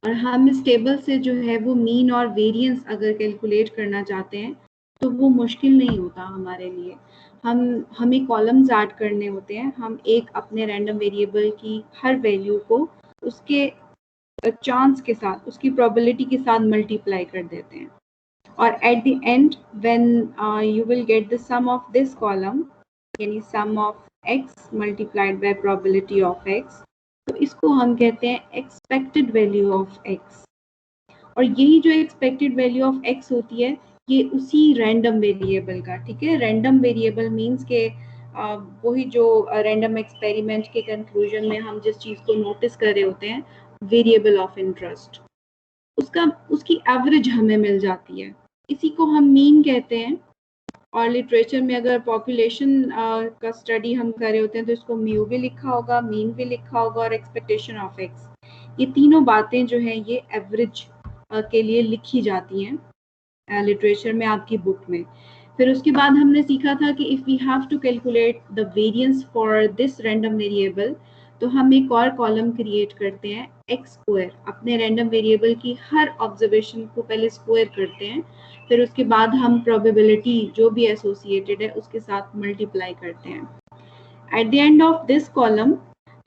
और हम इस टेबल से जो है वो मीन और वेरिएंस अगर कैलकुलेट करना चाहते हैं तो वो मुश्किल नहीं होता हमारे लिए। हमें कॉलम्स ऐड करने होते हैं, हम एक अपने रैंडम वेरिएबल की हर वैल्यू को उसके चांस के साथ, उसकी प्रोबेबिलिटी के साथ मल्टीप्लाई कर देते हैं, और at the end when you will get the sum of this column, यानी sum of x multiplied by probability of x, तो इसको हम कहते हैं एक्सपेक्टेड वैल्यू ऑफ x। और यही जो एक्सपेक्टेड वैल्यू ऑफ x होती है, ये उसी रैंडम वेरिएबल का, ठीक है, रैंडम वेरिएबल मींस के वही जो रैंडम एक्सपेरिमेंट के कंक्लूजन में हम जिस चीज को नोटिस कर रहे होते हैं, वेरिएबल ऑफ इंटरेस्ट, उसकी एवरेज हमें मिल जाती है, इसी को हम मीन कहते हैं। और लिटरेचर में अगर पॉपुलेशन का स्टडी हम कर रहे होते हैं तो इसको म्यू भी लिखा होगा, मीन भी लिखा होगा, और एक्सपेक्टेशन ऑफ एक्स, ये तीनों बातें जो है ये एवरेज के लिए लिखी जाती हैं लिटरेचर में, आपकी बुक में। फिर उसके बाद हमने सीखा था कि if we have to calculate the variance for this random variable, तो हम एक और कॉलम क्रिएट करते हैं एक्स स्क्वायर, अपने रैंडम वेरिएबल की हर ऑब्जर्वेशन को पहले स्क्वायर करते हैं, फिर उसके बाद हम प्रोबेबिलिटी जो भी एसोसिएटेड है उसके साथ मल्टीप्लाई करते हैं। Eight the end of this column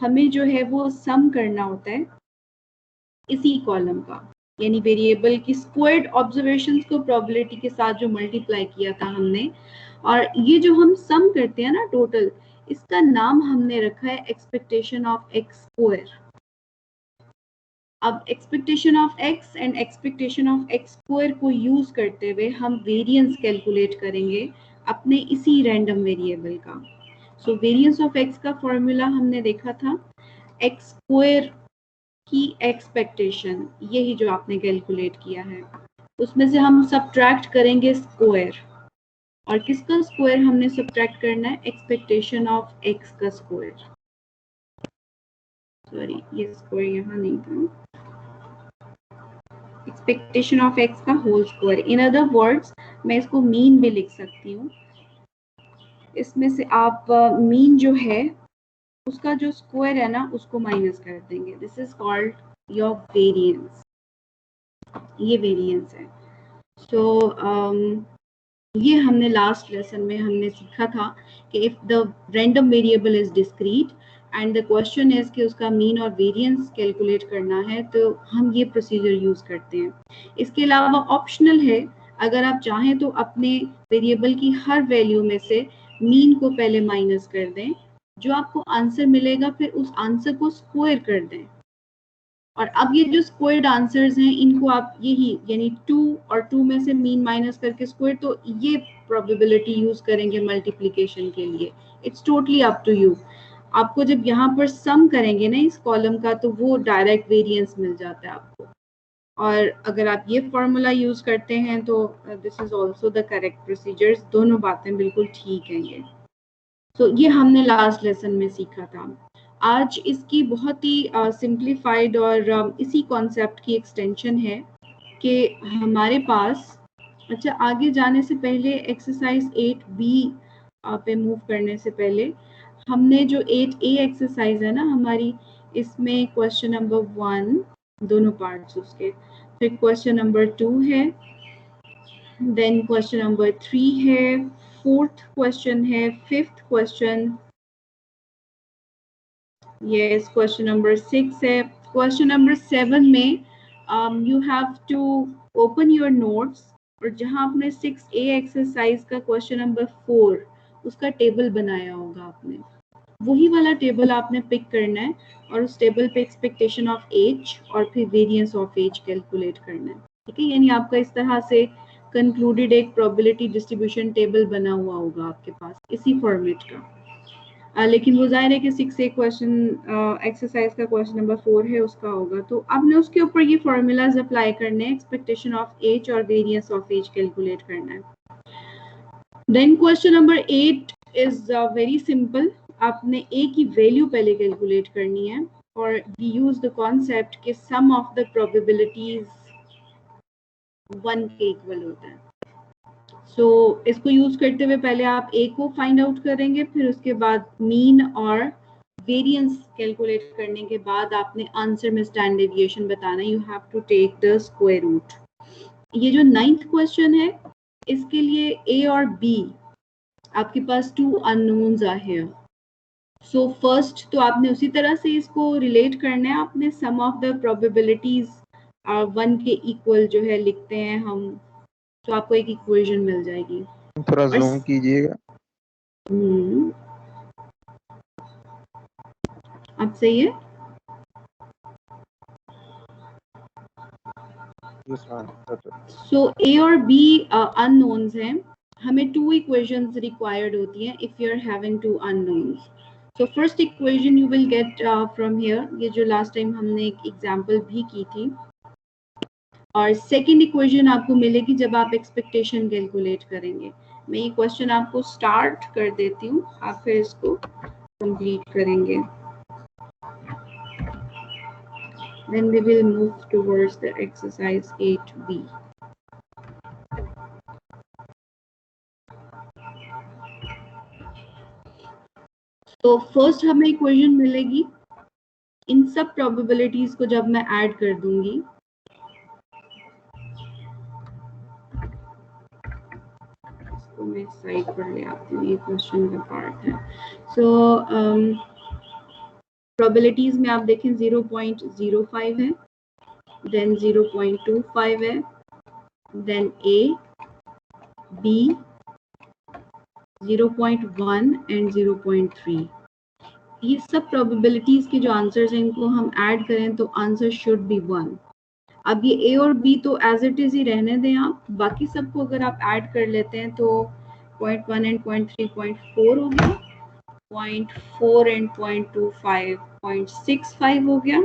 हमें जो है वो सम करना होता है इसी कॉलम का, यानी वेरिएबल की स्क्वायर्ड ऑब्जर्वेशंस को प्रोबेबिलिटी के साथ जो मल्टीप्लाई किया था हमने, और ये जो हम सम करते हैं ना टोटल, इसका नाम हमने रखा है एक्सपेक्टेशन ऑफ एक्स स्क्वायर। अब expectation of x and expectation of X square को यूज करते हुए हम वेरिएंस कैलकुलेट करेंगे अपने इसी रैंडम वेरिएबल का। सो वेरिएंस ऑफ एक्स का फॉर्मूला हमने देखा था, एक्स स्क्वायर की एक्सपेक्टेशन, यही जो आपने कैलकुलेट किया है, उसमें से हम सब्ट्रैक्ट करेंगे स्क्वायर, और किसका स्क्वायर हमने सब्ट्रैक्ट करना है, एक्सपेक्टेशन ऑफ एक्स का स्क्वायर। सॉरी, ये स्क्वायर यहाँ नहीं था, एक्सपेक्टेशन ऑफ एक्स का whole square. In other words मैं इसको मीन भी लिख सकती हूँ, इसमें से आप मीन जो है उसका जो स्क्वायर है ना उसको माइनस कर देंगे, this is called your variance, ये वेरिएंस है। सो ये हमने लास्ट लेसन में हमने सीखा था कि if the random variable is discrete and the question is कि उसका मीन और वेरिएंस कैलकुलेट करना है, तो हम ये प्रोसीजर यूज करते हैं। इसके अलावा ऑप्शनल है, अगर आप चाहें तो अपने वेरिएबल की हर वैल्यू में से मीन को पहले माइनस कर दें, जो आपको आंसर मिलेगा फिर उस आंसर को स्क्वायर कर दें, और अब ये जो स्क्वायर्ड आंसर्स हैं इनको आप यही, यानी 2 और 2 में से मीन माइनस करके स्क्वायर, तो ये प्रोबेबिलिटी यूज करेंगे मल्टीप्लिकेशन के लिए। It's totally up to you. आपको जब यहाँ पर सम करेंगे ना इस कॉलम का, तो वो डायरेक्ट वेरिएंस मिल जाता है आपको, और अगर आप ये फॉर्मूला यूज करते हैं तो this is also the correct procedures, दोनों बातें बिल्कुल ठीक हैं ये। तो ये हमने लास्ट लेसन में सीखा था। आज इसकी बहुत ही सिंप्लीफाइड और इसी कॉन्सेप्ट की एक्सटेंशन है कि हमारे पास, अच्छा आगे जाने से पहले एक्सरसाइज 8B पे मूव करने से पहले, हमने जो 8A एक्सरसाइज है ना हमारी, इसमें क्वेश्चन नंबर 1 दोनों पार्ट्स उसके, फिर क्वेश्चन नंबर 2 है, देन क्वेश्चन नंबर 3 है, फोर्थ क्वेश्चन है, fifth question, yes question number 6 है, क्वेश्चन नंबर 7 में you have to open your notes, और जहां आपने 6A एक्सरसाइज का क्वेश्चन नंबर 4 उसका टेबल बनाया होगा आपने, वही वाला टेबल आपने पिक करना है, और उस टेबल पे एक्सपेक्टेशन ऑफ एज और फिर वेरिएंस ऑफ एज कैलकुलेट करना है, ठीक है। यानी आपका इस तरह से कंक्लूडेड एक प्रोबेबिलिटी डिस्ट्रीब्यूशन टेबल बना हुआ होगा आपके पास इसी फॉर्मेट का। लेकिन वो जाहिर है कि 6A क्वेश्चन एक्सरसाइज का क्वेश्चन नंबर 4 है उसका होगा, तो आपने उसके ऊपर ये फॉर्मूलाज अप्लाई करने हैं, एक्सपेक्टेशन ऑफ एज और वेरिएंस ऑफ एज कैलकुलेट करना है। Then question number 8 is very simple, आपने ए की वैल्यू पहले कैलकुलेट करनी है, और वी यूज द कॉन्सेप्ट कि सम ऑफ द प्रोबेबिलिटीज 1 के इक्वल होता है। सो इसको यूज करते हुए पहले आप ए को फाइंड आउट करेंगे, फिर उसके बाद मीन और वेरिएंस कैलकुलेट करने के बाद आपने आंसर में स्टैंडर्ड डेविएशन बताना, you have to take the square root. ये जो 9th क्वेश्चन है, इसके लिए ए और बी आपके पास 2 unknowns are here. So first तो आपने उसी तरह से इसको रिलेट करना है, आपने सम ऑफ द प्रोबेबिलिटीज 1 के इक्वल जो है लिखते हैं हम, तो आपको एक इक्वेशन मिल जाएगी। थोड़ा जूम कीजिएगा। अब सही है? सो ए और बी अननोन्स हैं, हमें 2 इक्वेशंस रिक्वायर्ड होती हैं if you are having 2 unknowns. So first equation you will get from here, ये जो लास्ट टाइम हमने एक एग्जांपल भी की थी, और सेकंड इक्वेशन आपको मिलेगी जब आप एक्सपेक्टेशन कैलकुलेट करेंगे। मैं ये क्वेश्चन आपको स्टार्ट कर देती हूँ, आप फिर इसको कंप्लीट करेंगे। Then we will move towards the exercise 8B. तो फर्स्ट हमें इक्वेशन मिलेगी, इन सब प्रोबेबिलिटीज को जब मैं ऐड कर दूंगी, इसको मैं साइड पर ले आती हूँ, ये क्वेश्चन का पार्ट है। सो प्रोबेबिलिटीज में आप देखें 0.05 है, देन 0.25 है, देन A, B, 0.1 एंड 0.3। ये सब प्रोबेबिलिटीज के जो आंसर्स हैं, इनको हम ऐड करें तो आंसर शुड बी 1। अब ये ए और बी तो एज इट इज ही रहने दें आप, बाकी सबको अगर आप ऐड कर लेते हैं तो 0.1 एंड 0.3 0.4 हो गया, 0.4 एंड 0.25 0.65 हो गया,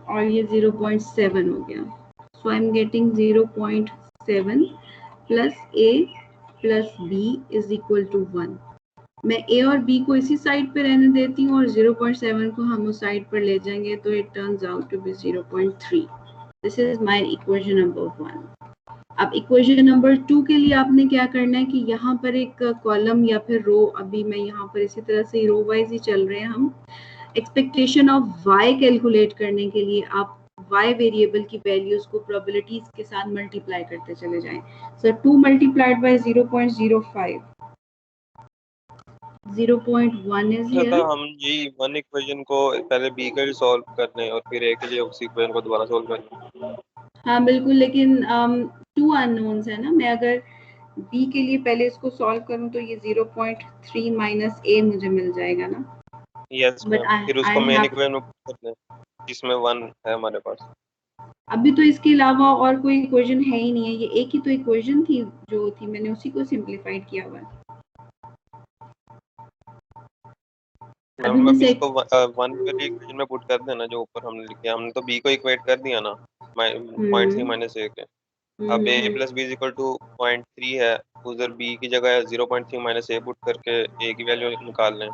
और ये 0.7 हो गया। So I am getting 0.7 plus A plus B is equal to 1। मैं ए और बी को इसी साइड पे रहने देती हूँ और 0.7 को हम उस साइड पर ले जाएंगे, तो it turns out to be 0.3। This is my equation number 1। अब इक्वेशन नंबर 2 के लिए आपने क्या करना है कि यहाँ पर एक कॉलम या फिर रो, अभी मैं यहाँ पर इसी तरह से रो वाइज ही चल रहे हैं हम, एक्सपेक्टेशन ऑफ y कैलकुलेट करने के लिए आप y वेरिएबल की वैल्यूज को प्रोबेबिलिटीज के साथ मल्टीप्लाई करते चले जाएं। सो 2 मल्टीप्लाइड बाय 0.05, 0.1 is here। हम ये वन इक्वेशन को पहले बी के लिए सॉल्व करने और फिर ए के लिए उस इक्वेशन को दोबारा सॉल्व करने। हाँ बिल्कुल, लेकिन 2 अननोन्स है ना, मैं अगर बी के लिए पहले इसको सॉल्व करूं तो ये 0.3 माइनस ए मुझे मिल जाएगा ना। यस बट मैम, फिर उसको मेन इक्वेशन में पुट करते हैं जिसमें 1 है हमारे पास। अभी तो इसके अलावा और कोई इक्वेशन है ही नहीं है, ये एक ही तो इक्वेशन थी जो थी, मैंने उसी को सिंपलीफाइड किया हुआ है। मैम अब इसको 1 वाली इक्वेशन में पुट कर देना जो ऊपर हमने लिखा, हमने तो बी को इक्वेट कर दिया ना 0.3 माइनस ए के। अब a plus B is equal to 0.3 है, उधर b की जगह 0.3 माइनस ए पुट करके a की वैल्यू निकाल लें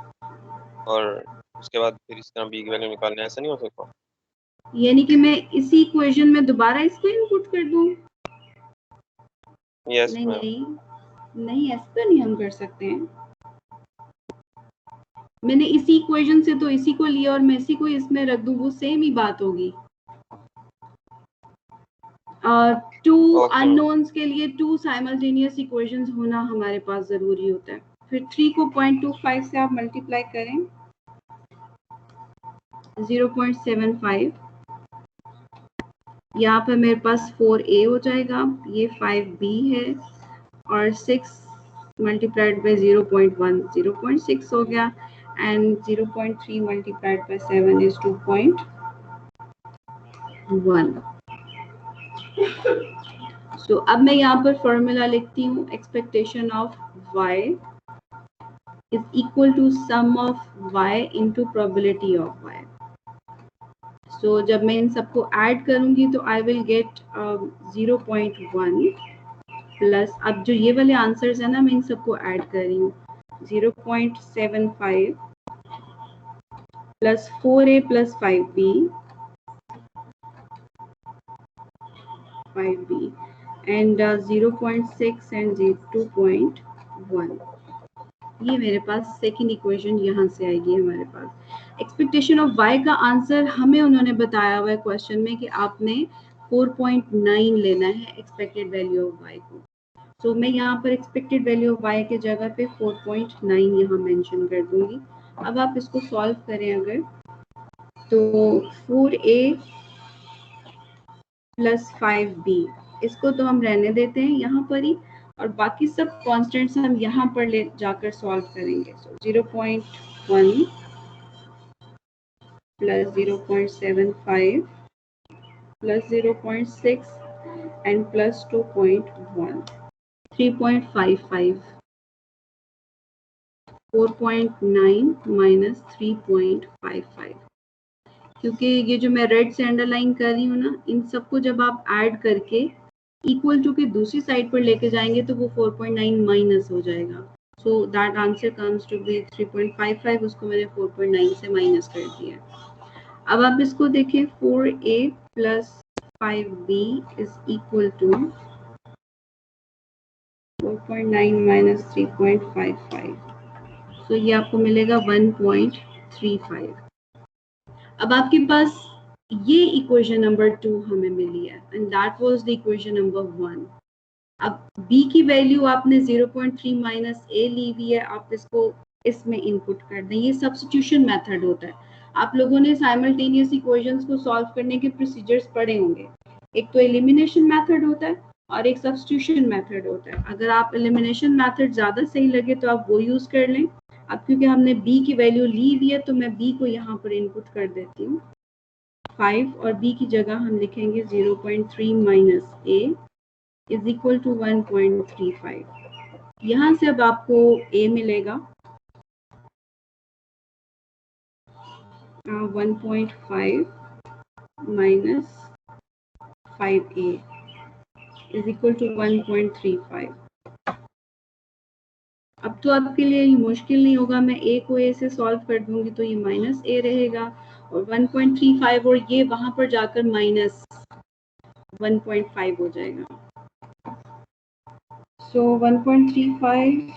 और उसके बाद फिर इस तरह b की वैल्यू निकाल लें। ऐसा नहीं हो सकता? यानी कि मैं इसी इक्वेशन में दोबारा इसको इनपुट कर दूं? यस नहीं मैम। नहीं, ऐसा तो नहीं हम कर सकते हैं। मैंने इसी इक्वेशन से तो इसी को लिया और मैं इसी को इसमें रख दूं, वो सेम ही बात होगी। 2 अननोन्स के लिए 2 साइमल्टेनियस इक्वेशंस होना हमारे पास जरूरी होता है। फिर 3 को 0.25 से आप मल्टीप्लाई करें, 0.75, यहाँ पर मेरे पास 4a हो जाएगा, ये 5b है, और 6 मल्टीप्लाइड बाय 0.1 0.6 हो गया, एंड 0.3 मल्टीप्लाइड बाय 7 इज 2.1। सो अब मैं यहाँ पर फॉर्मूला लिखती हूँ, expectation of y is equal to sum of y into probability of y। so जब मैं इन सबको ऐड करूंगी तो I will get 0.1 प्लस, अब जो ये वाले आंसर्स है ना, मैं इन सबको ऐड कर रही हूँ, 0.75 plus 4a plus 5b and 0.6 and 2.1। ये मेरे पास सेकंड इक्वेशन यहाँ से आएगी हमारे पास। एक्सपेक्टेशन ऑफ y का आंसर हमें उन्होंने बताया हुआ है क्वेश्चन में कि आपने 4.9 लेना है एक्सपेक्टेड वैल्यू ऑफ y को। तो मैं यहाँ पर एक्सपेक्टेड वैल्यू ऑफ y के जगह पे 4.9 यहाँ मेंशन कर दूंगी। अब आप इसको सॉल्व करें अगर, तो 4a प्लस 5b, इसको तो हम रहने देते हैं यहाँ पर ही, और बाकी सब कॉन्स्टेंट्स हम यहाँ पर ले जाकर सॉल्व करेंगे। सो 0.1 plus 0.75 plus 0.6 and plus 2.1, 3.55, 4.9 minus 3.55। क्योंकि ये जो मैं रेड से अंडरलाइन कर रही हूँ ना, इन सबको जब आप ऐड करके इक्वल टू के दूसरी साइड पर लेके जाएंगे तो वो 4.9 माइनस हो जाएगा। So that answer comes to be 3.55, उसको मैंने 4.9 से माइनस कर दिया। अब आप इसको देखें, 4a plus 5b is equal to 4.9 minus 3.55, तो ये आपको मिलेगा 1.35। अब आपके पास ये इक्वेशन नंबर 2 हमें मिली है and that was the equation number 1। अब b की वैल्यू आपने 0.3 माइनस a ली हुई है, आप इसको इसमें इनपुट कर दें। ये सब्स्टिट्यूशन मेथड होता है। आप लोगों ने साइमल्टेनियस इक्वेशंस को सॉल्व करने के प्रोसीजर्स पढ़े होंगे। एक तो एलिमिनेशन मेथड होता है और एक सब्स्टिट्यूशन मेथड होता है। अगर आप एलिमिनेशन मेथड ज्यादा सही लगे तो आप वो यूज कर लें। अब क्योंकि हमने b की वैल्यू ली हुई है तो मैं b को यहाँ पर इनपुट कर देती हूँ 5, और b की जगह हम लिखेंगे 0.3 minus a is equal to 1.35। यहाँ से अब आपको a मिलेगा 1.5 minus 5a is equal to 1.35। अब तो आपके लिए ये मुश्किल नहीं होगा, मैं a को a से सॉल्व कर दूंगी तो ये माइनस a रहेगा और 1.35 और ये वहां पर जाकर माइनस 1.5 हो जाएगा। सो 1.35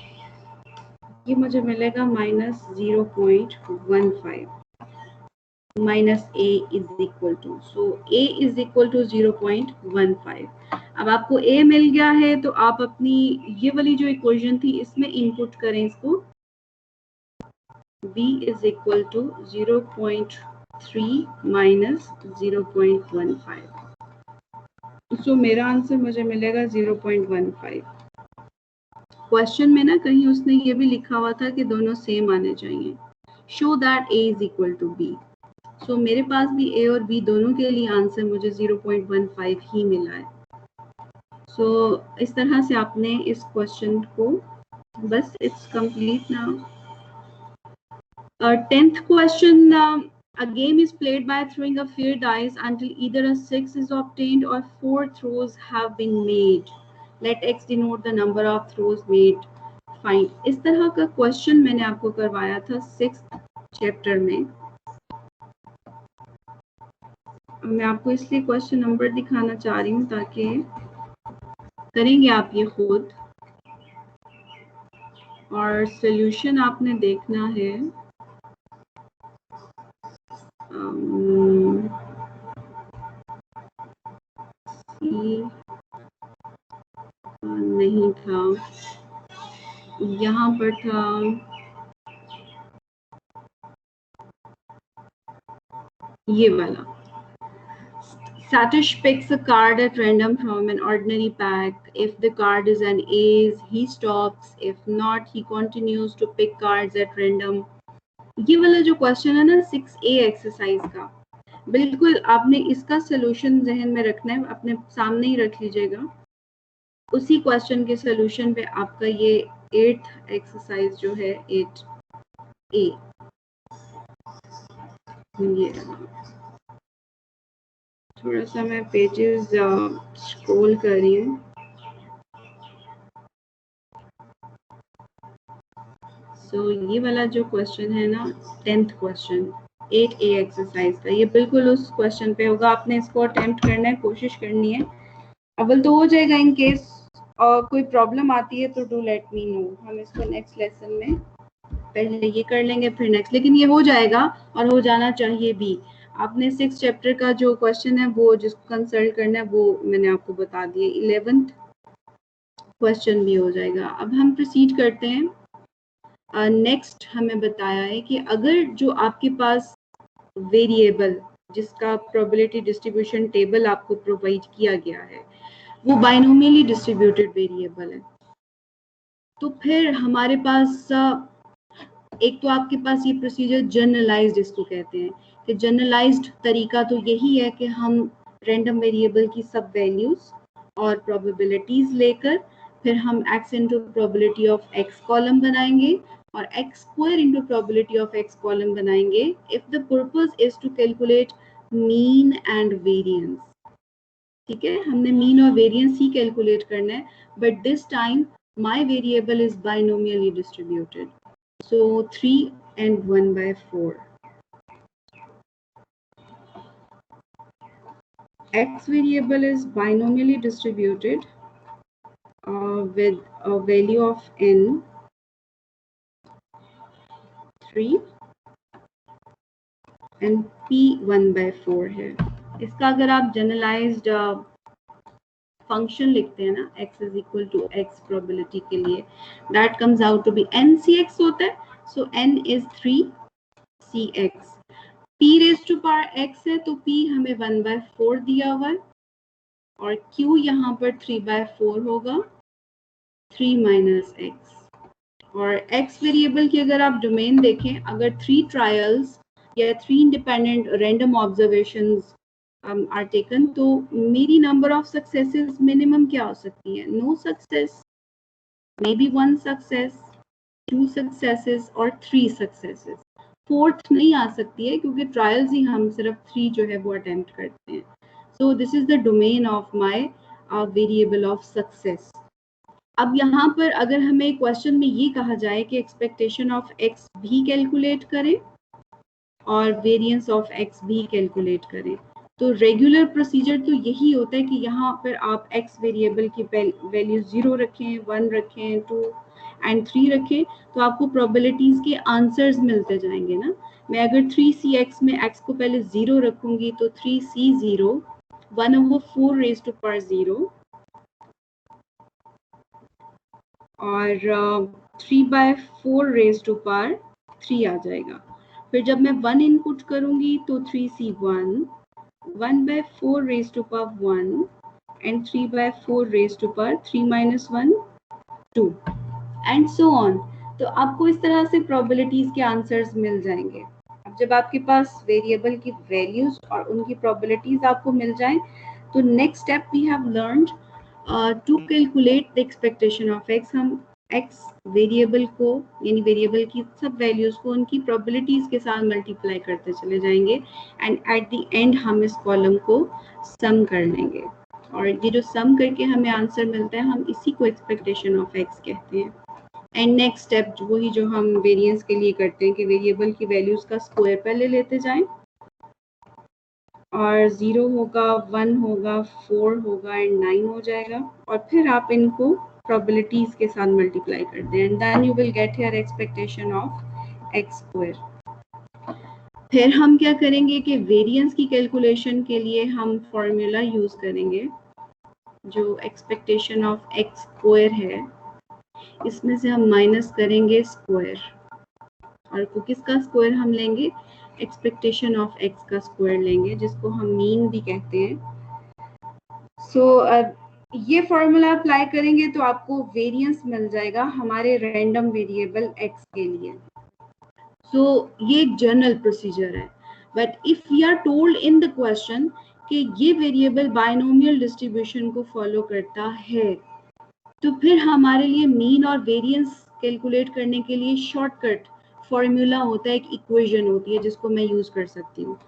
ये मुझे मिलेगा minus 0.15 minus a is equal to, so a is equal to 0.15। अब आपको a मिल गया है तो आप अपनी ये वाली जो इक्वेशन थी इसमें इनपुट करें इसको, b is equal to 0.3 minus 0.15। So मेरा आंसर मुझे मिलेगा 0.15। क्वेश्चन में ना कहीं उसने ये भी लिखा हुआ था कि दोनों सेम आने चाहिए, show that a is equal to b। So मेरे पास भी a और b दोनों के लिए आंसर मुझे 0.15 ही मिला है। सो इस तरह से आपने इस क्वेश्चन को, बस it's complete now. 10th question, a game is played by throwing a fair dice until either a 6 is obtained or 4 throws have been made. Let x denote the number of throws made. Fine. इस तरह का question मैंने आपको करवाया था 6th chapter में। मैं आपको इसलिए क्वेश्चन नंबर दिखाना चाह रही हूँ ताकि करेंगे आप ये खुद, और सॉल्यूशन आपने देखना है। नहीं था, यहाँ पर था, ये वाला। Satish picks a card at random from an ordinary pack. If the card is an ace, he stops. If not, he continues to pick cards at random. ये वाला जो क्वेश्चन है ना 6A एक्सरसाइज का, बिल्कुल आपने इसका सोल्यूशन जहन में रखना है, अपने सामने ही रख लीजिएगा। उसी क्वेश्चन के सोल्यूशन पे आपका ये 8th एक्सरसाइज जो है 8A ये थोड़ा सा मैं पेजेस स्क्रॉल कर रही हूँ। सो ये वाला जो क्वेश्चन है ना 10th क्वेश्चन 8A एक्सरसाइज का, ये बिल्कुल उस क्वेश्चन पे होगा। आपने इसको अटेम्प्ट करना है, कोशिश करनी है, अव्वल तो हो जाएगा इन केस, और कोई प्रॉब्लम आती है तो डू लेट मी नो, हम इसको नेक्स्ट लेसन में पहले ये कर लेंगे फिर नेक्स्ट, लेकिन ये हो जाएगा और हो जाना चाहिए भी। आपने 6 चैप्टर का जो क्वेश्चन है वो जिसको कंसल्ट करना है वो मैंने आपको बता दिए, 11th क्वेश्चन भी हो जाएगा। अब हम प्रोसीड करते हैं। नेक्स्ट हमें बताया है कि अगर जो आपके पास वेरिएबल जिसका प्रोबेबिलिटी डिस्ट्रीब्यूशन टेबल आपको प्रोवाइड किया गया है वो बाइनोमियली डिस्ट्रीब्यूटेड वेरिएबल है, तो फिर हमारे पास एक तो आपके पास ये प्रोसीजर जनरलाइज्ड इसको कहते हैं कि जनरलाइज्ड तरीका तो यही है कि हम रैंडम वेरिएबल की सब वैल्यूज और प्रोबेबिलिटीज लेकर फिर हम x into probability of x column बनाएंगे और x square into probability of x column बनाएंगे if the purpose is to calculate mean and variance. ठीक है, हमने मीन और वेरिएंस ही कैलकुलेट करना है, but this time my variable is binomially distributed, so 3 and 1/4. X variable is binomially distributed with a value of n 3 and p 1/4 है। इसका अगर आप जनरलाइज्ड फंक्शन लिखते हैं ना x is equal to x probability के लिए, that comes out to be ncx होता है, so n is 3cx। p raise to power x है तो p हमें 1/4 दिया हुआ है और q यहाँ पर 3/4 होगा 3 माइनस x। और x वेरिएबल की अगर आप डोमेन देखें, अगर 3 ट्रायल्स या 3 independent random observations are taken तो मेरी नंबर ऑफ सक्सेसेस मिनिमम क्या हो सकती है? No success, may be 1 success, 2 successes और 3 सक्सेसेस। फोर्थ नहीं आ सकती है क्योंकि ट्रायल्स ही हम सिर्फ 3 जो है वो अटेम्प्ट करते हैं। So this is the domain of my variable of success. अब यहाँ पर अगर हमें क्वेश्चन में ये कहा जाए कि एक्सपेक्टेशन ऑफ एक्स भी कैलकुलेट करें और वेरिएंस ऑफ एक्स भी कैलकुलेट करें, तो रेगुलर प्रोसीजर तो यही होता है कि यहाँ पर आप एक्स वेरिएबल की वैल्यू 0 रखें, 1 रखें, 2 एंड 3 रखें, तो आपको प्रोबेबिलिटीज के आंसर्स मिलते जाएंगे ना। मैं अगर 3cx में x को पहले 0 रखूंगी तो 3c0 1/4 रेज टू पावर 0 और 3/4 रेज टू पावर 3 आ जाएगा। फिर जब मैं 1 इनपुट करूंगी तो 3c1 1/4 raise to power 1 and 3/4 raise to power 3 minus 1 2 and so on. तो आपको इस तरह से प्रोबेबिलिटीज के आंसर्स मिल जाएंगे। अब जब आपके पास वेरिएबल की वैल्यूज और उनकी प्रोबेबिलिटीज आपको मिल जाएं तो next step we have learned to calculate the expectation of X. हम एक्स वेरिएबल को यानी वेरिएबल की सब वैल्यूज को उनकी प्रोबेबिलिटीज के साथ मल्टीप्लाई करते चले जाएंगे एंड एट द एंड हम इस कॉलम को सम कर लेंगे और ये जो सम करके हमें आंसर मिलता है हम इसी को एक्सपेक्टेशन ऑफ एक्स कहते हैं। एंड नेक्स्ट स्टेप वही जो हम वेरिएंस के लिए करते हैं कि वेरिएबल की वैल्यूज का स्क्वायर पहले लेते जाएं और 0 होगा, 1 होगा, 4 होगा एंड 9 हो जाएगा और फिर आप इनको प्रोबेबिलिटीज के साथ मल्टीप्लाई करते हैं and then you will get your expectation of X square. फिर हम क्या करेंगे कि वेरिएंस की कैलकुलेशन के लिए हम फॉर्मूला यूज करेंगे जो एक्सपेक्टेशन ऑफ एक्स स्क्वायर है, इसमें से हम माइनस करेंगे स्क्वायर और किसका स्क्वायर हम लेंगे? एक्सपेक्टेशन ऑफ एक्स का स्क्वायर लेंगे जिसको हम मीन भी कहते हैं। सो ये फॉर्मूला अप्लाई करेंगे तो आपको वेरिएंस मिल जाएगा हमारे रैंडम वेरिएबल एक्स के लिए। सो ये एक जनरल प्रोसीजर है, but if we are told in the question कि ये वेरिएबल बाइनोमियल डिस्ट्रीब्यूशन को फॉलो करता है तो फिर हमारे लिए मीन और वेरिएंस कैलकुलेट करने के लिए शॉर्टकट फॉर्मूला होता है, एक इक्वेशन होती है जिसको मैं यूज कर सकती हूँ।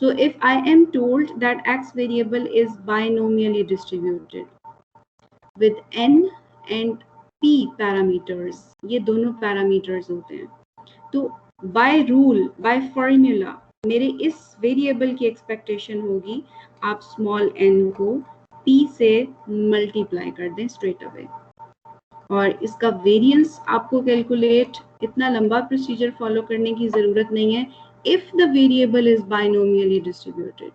So if I am told that X variable is binomially distributed with n and p parameters, ये दोनों पैरामीटर्स होते हैं, तो बाय रूल बाय फॉर्मूला मेरे इस वेरिएबल की एक्सपेक्टेशन होगी आप स्मॉल n को p से मल्टीप्लाई कर दें स्ट्रेट अवे, और इसका वेरिएंस आपको कैलकुलेट इतना लंबा प्रोसीजर फॉलो करने की जरूरत नहीं है if the variable is binomially distributed.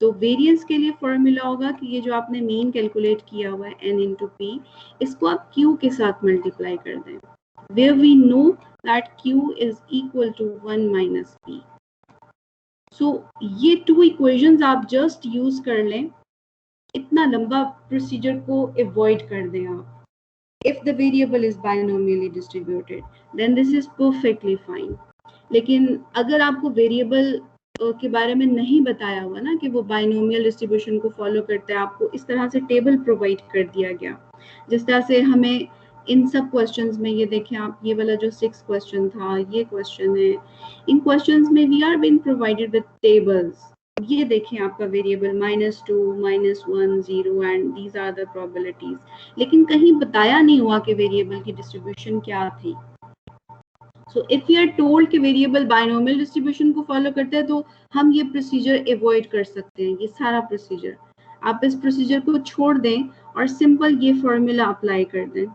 तो वेरिएंस के लिए फॉर्मूला होगा कि ये जो आपने मीन कैलकुलेट किया हुआ है n इंटू पी, इसको आप q के साथ मल्टीप्लाई कर दें, where we know that q is equal to 1 minus p. So ये टू इक्वेशंस आप जस्ट यूज कर लें, इतना लंबा प्रोसीजर को अवॉइड कर दें आप। If the variable is binomially distributed, then this is perfectly fine. लेकिन अगर आपको वेरिएबल के बारे में नहीं बताया हुआ ना कि वो बाइनोमियल डिस्ट्रीब्यूशन को फॉलो करता है, आपको इस तरह से टेबल प्रोवाइड कर दिया गया, जिस तरह से हमें इन सब क्वेश्चंस में, ये देखें आप, ये वाला जो 6 क्वेश्चन था, ये क्वेश्चन है, इन क्वेश्चंस में we are being provided with tables. ये देखें आपका variable -2, -1, 0 and these are the probabilities, लेकिन कहीं बताया नहीं हुआ कि वेरिएबल की डिस्ट्रीब्यूशन क्या थी। So if you are told कि वेरिएबल बाइनोमियल डिस्ट्रीब्यूशन को फॉलो करते हैं, तो हम ये प्रोसीजर अवॉइड कर सकते हैं, ये सारा प्रोसीजर। आप इस प्रोसीजर को छोड़ दें और सिंपल ये फॉर्मूला अप्लाई कर दें।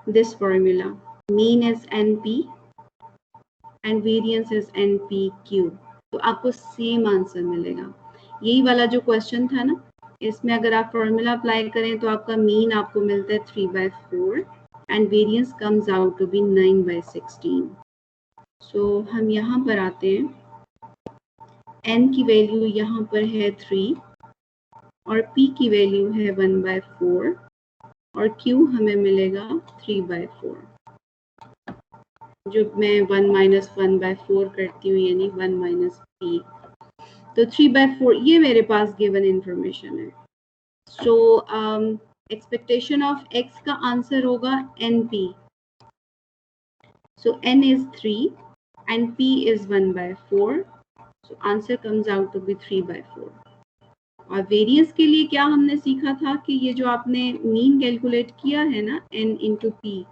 This formula, mean is NP and variance is NPQ, तो आपको सेम आंसर मिलेगा। यही वाला जो क्वेश्चन था ना, इसमें अगर आप फॉर्मूला अप्लाई करें तो आपका मीन आपको मिलता है 3/4 and variance comes out to be 9/16। So हम यहाँ पर आते हैं, n की वैल्यू यहाँ पर है 3 और p की वैल्यू है 1/4 और q हमें मिलेगा 3/4, जो मैं 1 - 1/4 करती हूँ, यानी 1 - p, तो 3/4 ये मेरे पास गिवन इंफॉर्मेशन है। सो एक्सपेक्टेशन ऑफ x का आंसर होगा NP। So n is 3 and p is 1/4. So answer comes out to be 3/4. और वेरिएंस के लिए क्या हमने सीखा था कि ये जो आपने मीन कैलकुलेट किया है ना n इंटू पी,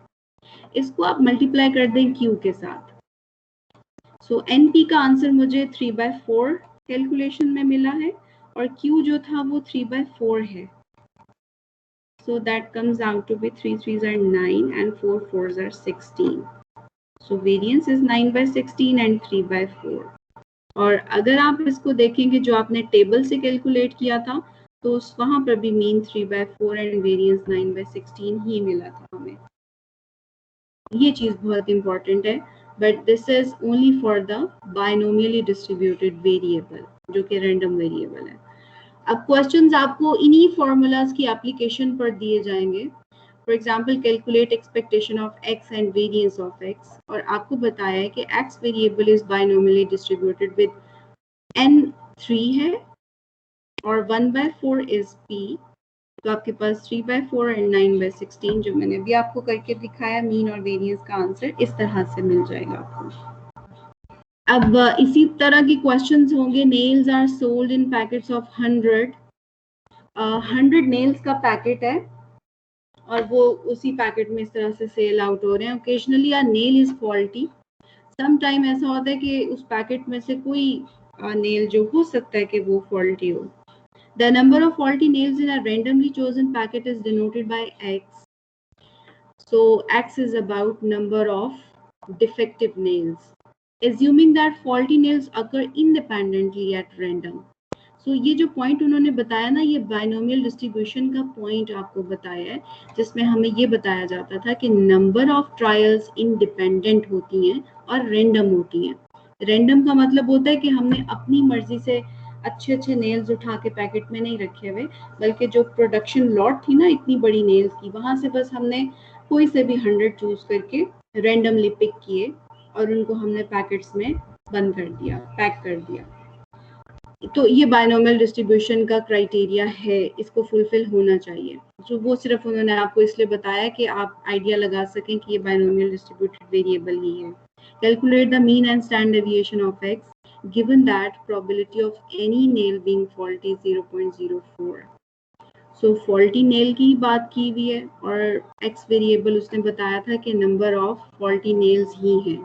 इसको आप मल्टीप्लाई कर दें q के साथ। सो NP का आंसर मुझे 3/4 कैलकुलेशन में मिला है और q जो था वो 3/4 है। So that comes out to be 3 3s are 9 and 4 4s are 16. So variance is 9/16 and 3/4. और अगर आप इसको देखेंगे जो आपने टेबल से कैलकुलेट किया था, तो वहां पर भी मीन 3/4 एंड वेरिएंस 9/16 ही मिला था हमें। ये चीज बहुत इंपॉर्टेंट है, but this is only for the binomially distributed variable, जो कि रैंडम वेरिएबल है। अब क्वेश्चंस आपको इन्हीं फॉर्मूलाज की एप्लीकेशन पर दिए जाएंगे। For example, calculate expectation of x and variance of x, और आपको बताया है कि x variable is binomially distributed with n 3 है और 1/4 इज p, तो आपके पास 3/4 एंड 9/16, जो मैंने अभी आपको करके दिखाया, मीन और वेरिएंस का आंसर इस तरह से मिल जाएगा आपको। अब इसी तरह की क्वेश्चंस होंगे। Nails are sold in packets of 100 nails का पैकेट है और वो उसी पैकेट में इस तरह से सेल आउट हो रहे हैं। Occasionally a nail is faulty, some time ऐसा होता है कि उस पैकेट में से कोई नेल जो हो सकता है कि वो फॉल्टी हो। The number of faulty nails in a randomly chosen packet is denoted by x. So x is about number of defective nails, assuming that faulty nails occur independently at random. So ये जो point उन्होंने बताया ना, ये binomial distribution का point आपको बताया है, जिसमें हमें ये बताया जाता था कि नंबर ऑफ ट्रायल्स इंडिपेंडेंट होती हैं और रैंडम होती हैं। रैंडम का मतलब होता है कि हमने अपनी मर्जी से अच्छे नेल्स उठा के पैकेट में नहीं रखे हुए, बल्कि जो प्रोडक्शन लॉट थी ना इतनी बड़ी नेल्स की, वहां से बस हमने कोई से भी 100 चूज करके रैंडमली पिक किए और उनको हमने पैकेट्स में बंद कर दिया, पैक कर दिया। तो ये बाइनोमियल डिस्ट्रीब्यूशन का क्राइटेरिया है, इसको फुलफिल होना चाहिए। तो वो सिर्फ उन्होंने आपको इसलिए बताया कि आप आइडिया लगा सकें कि ये बाइनोमियल डिस्ट्रीब्यूटेड वेरिएबल ही है। Calculate the mean and standard deviation of x given that probability of any nail being faulty is 0.04. So faulty nail की बात की हुई है और x वेरिएबल उसने बताया था कि नंबर ऑफ faulty nails ही हैं।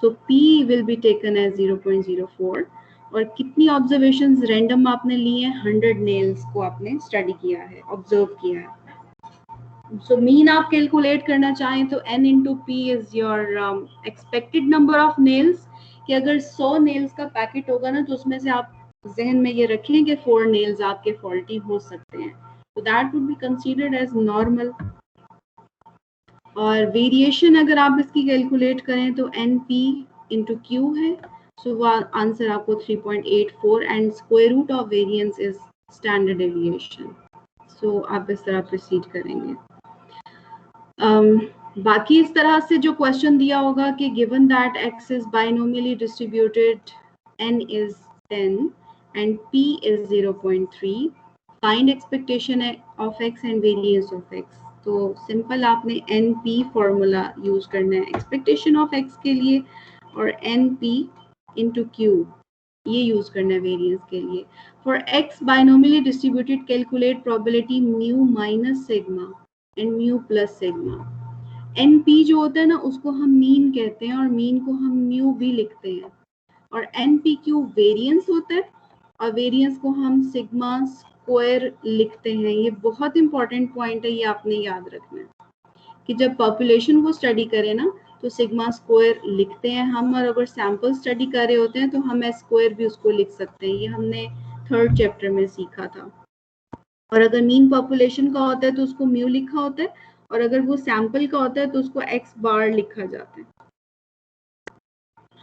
So p will be taken as 0.04 और कितनी ऑब्जर्वेशंस रैंडम आपने ली हैं? 100 नेल्स को आपने स्टडी किया है, ऑब्जर्व किया है। सो मीन आप कैलकुलेट करना चाहें तो n into P is your expected number of nails, कि अगर 100 नेल्स का पैकेट होगा ना तो उसमें से आप जहन में ये रखें कि 4 नेल्स आपके फॉल्टी हो सकते हैं, तो that would be considered as normal. और वेरिएशन अगर आप इसकी कैलकुलेट करें तो एन पी इंटू क्यू है, सो वो आंसर आपको 3.84 and square root of variance is standard deviation. So आप इस तरह प्रोसीड करेंगे। बाकी इस तरह से जो क्वेश्चन दिया होगा कि given that x is binomially distributed, n is 10 and p is 0.3, find expectation of x and variance of x। तो सिंपल आपने np फॉर्मूला यूज करना है एक्सपेक्टेशन ऑफ x के लिए और np into q ये यूज करना है वेरिएंस के लिए। For x binomially distributed calculate probability mu minus sigma and mu plus sigma। NP जो होता है ना उसको हम मीन कहते हैं और मीन को हम म्यू भी लिखते हैं, और NPQ वेरिएंस होता है और वेरिएंस को हम सिग्मा स्क्वायर लिखते हैं। ये बहुत इंपॉर्टेंट पॉइंट है, ये आपने याद रखना है कि जब पॉपुलेशन को स्टडी करें ना तो सिग्मा स्क्वायर लिखते हैं हम, और अगर सैंपल स्टडी कर रहे होते हैं तो हम एस स्क्वायर भी उसको लिख सकते हैं। ये हमने 3rd चैप्टर में सीखा था। और अगर मीन पॉपुलेशन का होता है तो उसको म्यू लिखा होता है, और अगर वो सैंपल का होता है तो उसको एक्स बार लिखा जाता है।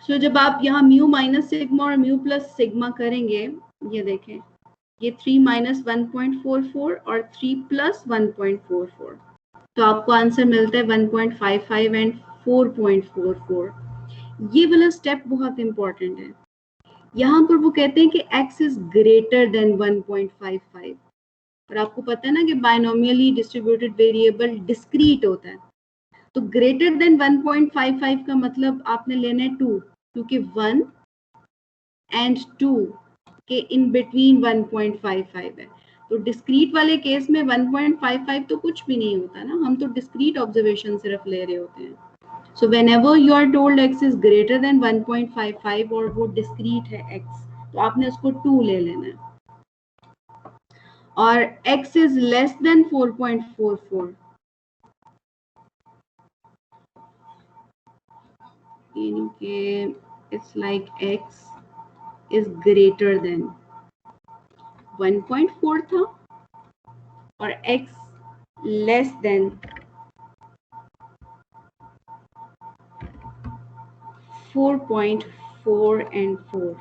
सो जब आप यहाँ म्यू माइनस सिग्मा और म्यू प्लस सिग्मा करेंगे, ये देखें ये 3 माइनस 1.44 और 3 प्लस 1.44, तो आपको आंसर मिलता है 1.55 एंड 4.44। ये वाला स्टेप बहुत इंपॉर्टेंट है। यहाँ पर वो कहते हैं कि x इज ग्रेटर देन 1.55, और आपको पता है ना कि बाइनोमियली डिस्ट्रीब्यूटेड वेरिएबल डिस्क्रीट होता है, तो ग्रेटर देन 1.55 का मतलब आपने लेना है 2, क्योंकि 1 एंड 2 के इन बिटवीन 1.55 है। तो डिस्क्रीट वाले केस में 1.55 तो कुछ भी नहीं होता ना, हम तो डिस्क्रीट ऑब्जर्वेशन सिर्फ ले रहे होते हैं। So whenever you are told x is greater than 1.55 और वो डिस्क्रीट है x, तो आपने उसको 2 ले लेना है। और x इज लेस देन 4.44, यानी कि it's like x is greater then 1.4 था और x लेस देन 4.4 एंड 4।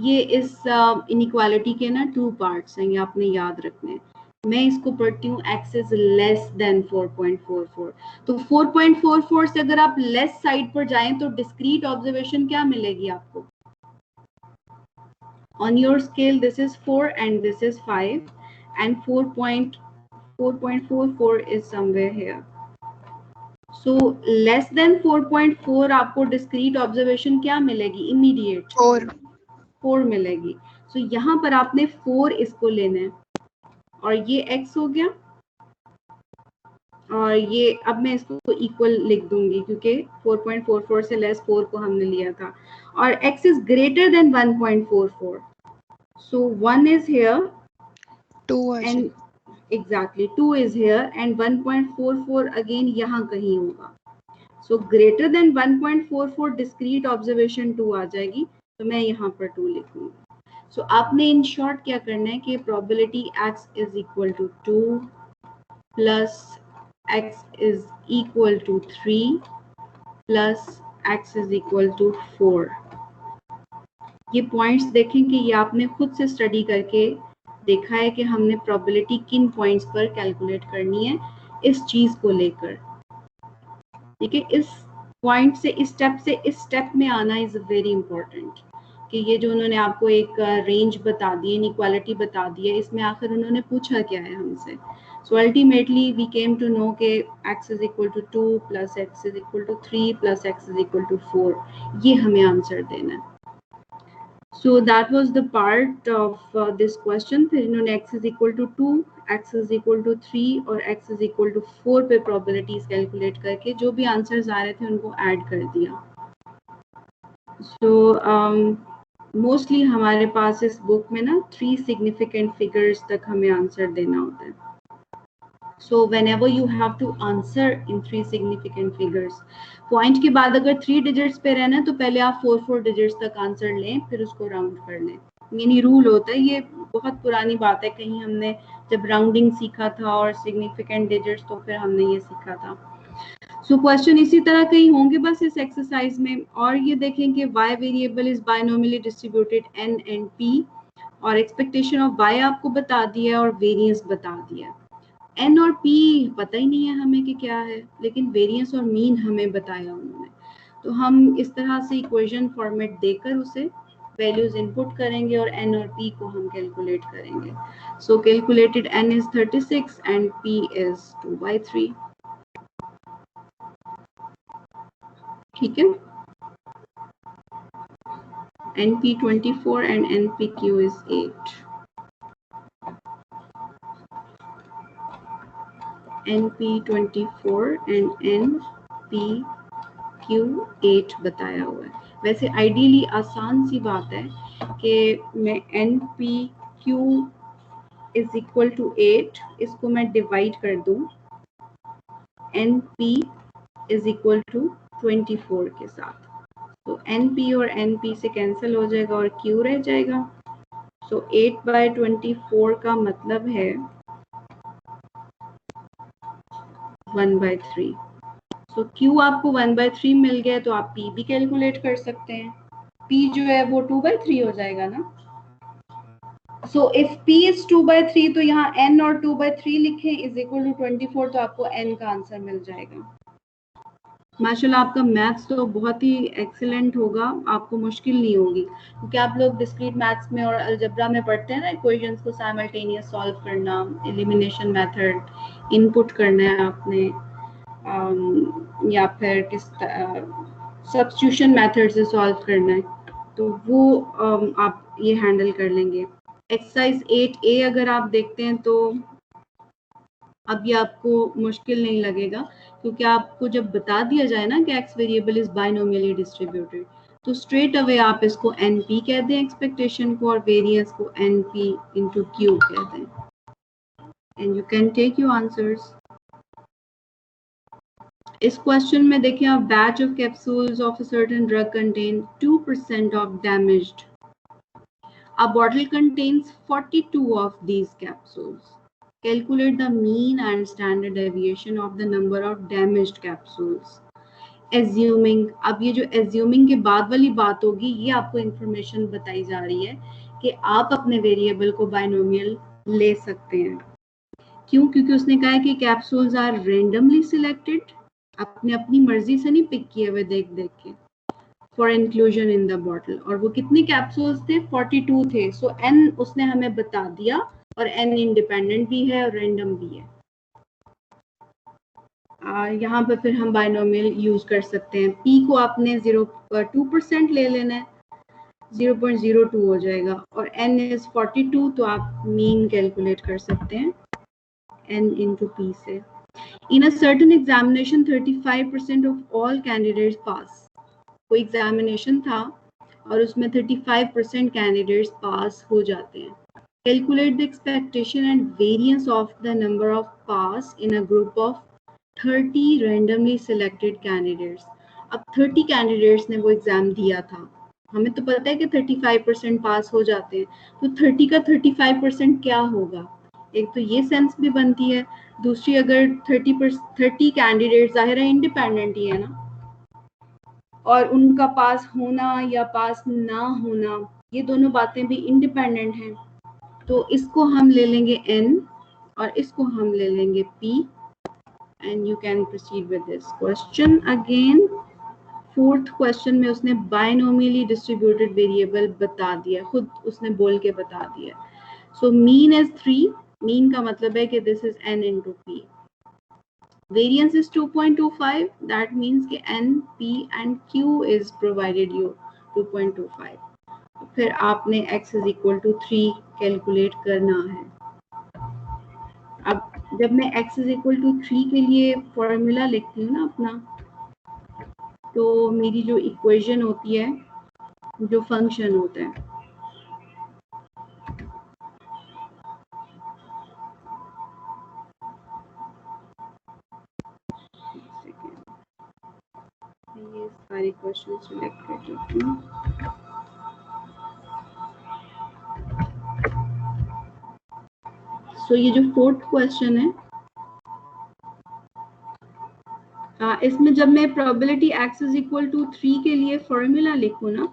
ये इस इनइक्वालिटी के ना 2 पार्ट्स हैं, ये आपने याद रखने हैं। मैं इसको पढ़ती हूँ x इज लेस देन 4.44, तो 4.44 से अगर आप लेस साइड पर जाएं तो डिस्क्रीट ऑब्जर्वेशन क्या मिलेगी आपको? On your scale this is 4 and this is 5 and 4.44 is somewhere here. So less than 4.4 आपको डिस्क्रीट ऑब्जर्वेशन क्या मिलेगी? इमीडिएट 4 मिलेगी। So यहाँ पर आपने 4 इसको लेना है और ये x हो गया, और ये अब मैं इसको इक्वल लिख दूंगी क्योंकि 4.44 से लेस 4 को हमने लिया था, और x is greater then 1.44। So 1 is here, 2 and exactly 2 is here and 1.44 again यहाँ कहीं होगा। So greater than 1.44 discrete observation 2 आ जाएगी, तो मैं यहाँ पर 2 लिखूंगी। So आपने in short क्या करना है कि probability x is equal to 2 plus x is equal to 3 plus x is equal to 4। ये पॉइंट्स देखें कि ये आपने खुद से स्टडी करके देखा है कि हमने प्रोबेबिलिटी किन पॉइंट्स पर कैलकुलेट करनी है इस चीज को लेकर। ठीक है, इस पॉइंट से इस स्टेप में आना इज वेरी इंपॉर्टेंट, कि ये जो उन्होंने आपको एक रेंज बता दी है, इनइक्वालिटी बता दी है, इसमें आखिर उन्होंने पूछा क्या है हमसे। So ultimately we came to know के x is equal to 2 plus x is equal to 3 plus x is equal to 4, ये हमें आंसर देना है। So that was the part of this question। फिर इन्होंने x is equal to 2, x is equal to 3 और x is equal to 4 पे probabilities calculate करके जो भी answers आ रहे थे उनको add कर दिया। So मोस्टली हमारे पास इस बुक में ना 3 सिग्निफिकेंट फिगर्स तक हमें आंसर देना होता है. So whenever you have to answer in 3 significant figures, point के बाद अगर 3 डिजिट्स पे रहना है तो पहले आप 4 डिजिट्स तक आंसर लें, फिर उसको राउंड कर लें. यानी रूल होता है, ये बहुत पुरानी बात है, कहीं हमने जब राउंडिंग सीखा था और सिग्निफिकेंट डिजिट्स तो फिर हमने ये सीखा था. सो क्वेश्चन इसी तरह कहीं होंगे बस इस एक्सरसाइज में. और ये देखें कि y variable is binomially distributed n and p, और एक्सपेक्टेशन ऑफ y आपको बता दिया और वेरिएंस बता दिया. n और p पता ही नहीं है हमें कि क्या है, लेकिन वेरिएंस और मीन हमें बताया उन्होंने. तो हम इस तरह से इक्वेशन फॉर्मेट देकर उसे वैल्यूज इनपुट करेंगे और n और p को हम कैलकुलेट करेंगे. So calculated n is 36 and p is 2/3. ठीक है, NP 24 and NPQ is 8. NP 24 and NPQ 8 बताया हुआ है. वैसे आइडियली आसान सी बात है कि मैं NPQ is equal to 8, इसको मैं डिवाइड कर दूं NP is equal to 24 के साथ. तो NP और NP से कैंसिल हो जाएगा और Q रह जाएगा. सो 8/24 का मतलब है 1/3. सो Q आपको 1/3 मिल गया तो आप P भी कैलकुलेट कर सकते हैं. P जो है वो 2/3 हो जाएगा ना. सो इफ P इज 2/3 तो यहाँ N और 2/3 लिखें इज इक्वल टू 24, तो आपको N का आंसर मिल जाएगा. माशाल्लाह आपका मैथ्स तो बहुत ही एक्सीलेंट होगा, आपको मुश्किल नहीं होगी, क्योंकि आप लोग डिस्क्रीट मैथ्स में और अलजेब्रा में पढ़ते हैं ना, इक्वेशंस को साइमल्टेनियस सॉल्व करना, एलिमिनेशन मेथड इनपुट करना है आपने, या फिर किस सब्स्टिट्यूशन मेथड से सॉल्व करना है, तो वो आप ये हैंडल कर लेंगे. एक्सरसाइज 8A अगर आप देखते हैं तो अब ये आपको मुश्किल नहीं लगेगा, क्योंकि आपको जब बता दिया जाए ना कि x variable is binomially distributed, तो स्ट्रेट अवे आप इसको NP कह दें एक्सपेक्टेशन को, और वेरिएंस को NP into Q कह दें, and you can take your answers. इस क्वेश्चन में देखिए आप, batch of capsules of a certain drug contain 2% of damaged. A bottle contains 42 of these capsules. Calculate the mean and standard deviation of the number of damaged capsules. Assuming, अब ये जो assuming के बाद वाली बात होगी, ये आपको information बताई जा रही है कि आप अपने वेरिएबल को बाइनोमियल ले सकते हैं. क्यों? क्योंकि उसने कहा है कि कैप्सूल्स आर रेंडमली सिलेक्टेड, आपने अपनी मर्जी से नहीं पिक किए हुए देख देख के, for inclusion in the bottle. और वो कितने कैप्सूल्स थे? 42 थे. सो n उसने हमें बता दिया, और n इंडिपेंडेंट भी है और रैंडम भी है. यहाँ पर फिर हम बाइनोमियल यूज कर सकते हैं. p को आपने 0.2% ले लेना है, 0.02 हो जाएगा, और n इज 42, तो आप मीन कैलकुलेट कर सकते हैं n into p से. In a certain examination 35% of all candidates pass. कोई एग्जामिनेशन था और उसमें 35% कैंडिडेट्स पास हो जाते हैं. Calculate the expectation and variance of the number of pass in a group of 30 randomly selected candidates. अब 30 कैंडिडेट्स ने वो एग्जाम दिया था, हमें तो पता है कि 35% पास हो जाते हैं, तो 30 का 35% क्या होगा? एक तो ये सेंस भी बनती है, दूसरी अगर 30 कैंडिडेट जाहिर है इंडिपेंडेंट ही है ना, और उनका पास होना या पास ना होना, ये दोनों बातें भी इंडिपेंडेंट हैं. तो इसको हम ले लेंगे n और इसको हम ले लेंगे p, and you can proceed with this question. Again 4th question में उसने बायनोमियली डिस्ट्रीब्यूटेड वेरिएबल बता दिया, खुद उसने बोल के बता दिया. So mean is 3. मीन का मतलब है कि this is n into p. Variance is 2.25. That means कि N, P and Q is provided you 2.25. फिर आपने x is equal to 3 calculate करना है. अब जब मैं x is equal to 3 के लिए फॉर्मूला लिखती हूँ ना अपना, तो मेरी जो इक्वेशन होती है, जो फंक्शन होता है, सारे क्वेश्चन सिलेक्ट कर लेती हूँ। सो ये जो 4th क्वेश्चन है, इसमें जब मैं probability x is equal to 3 के लिए फॉर्मूला लिखूँ ना,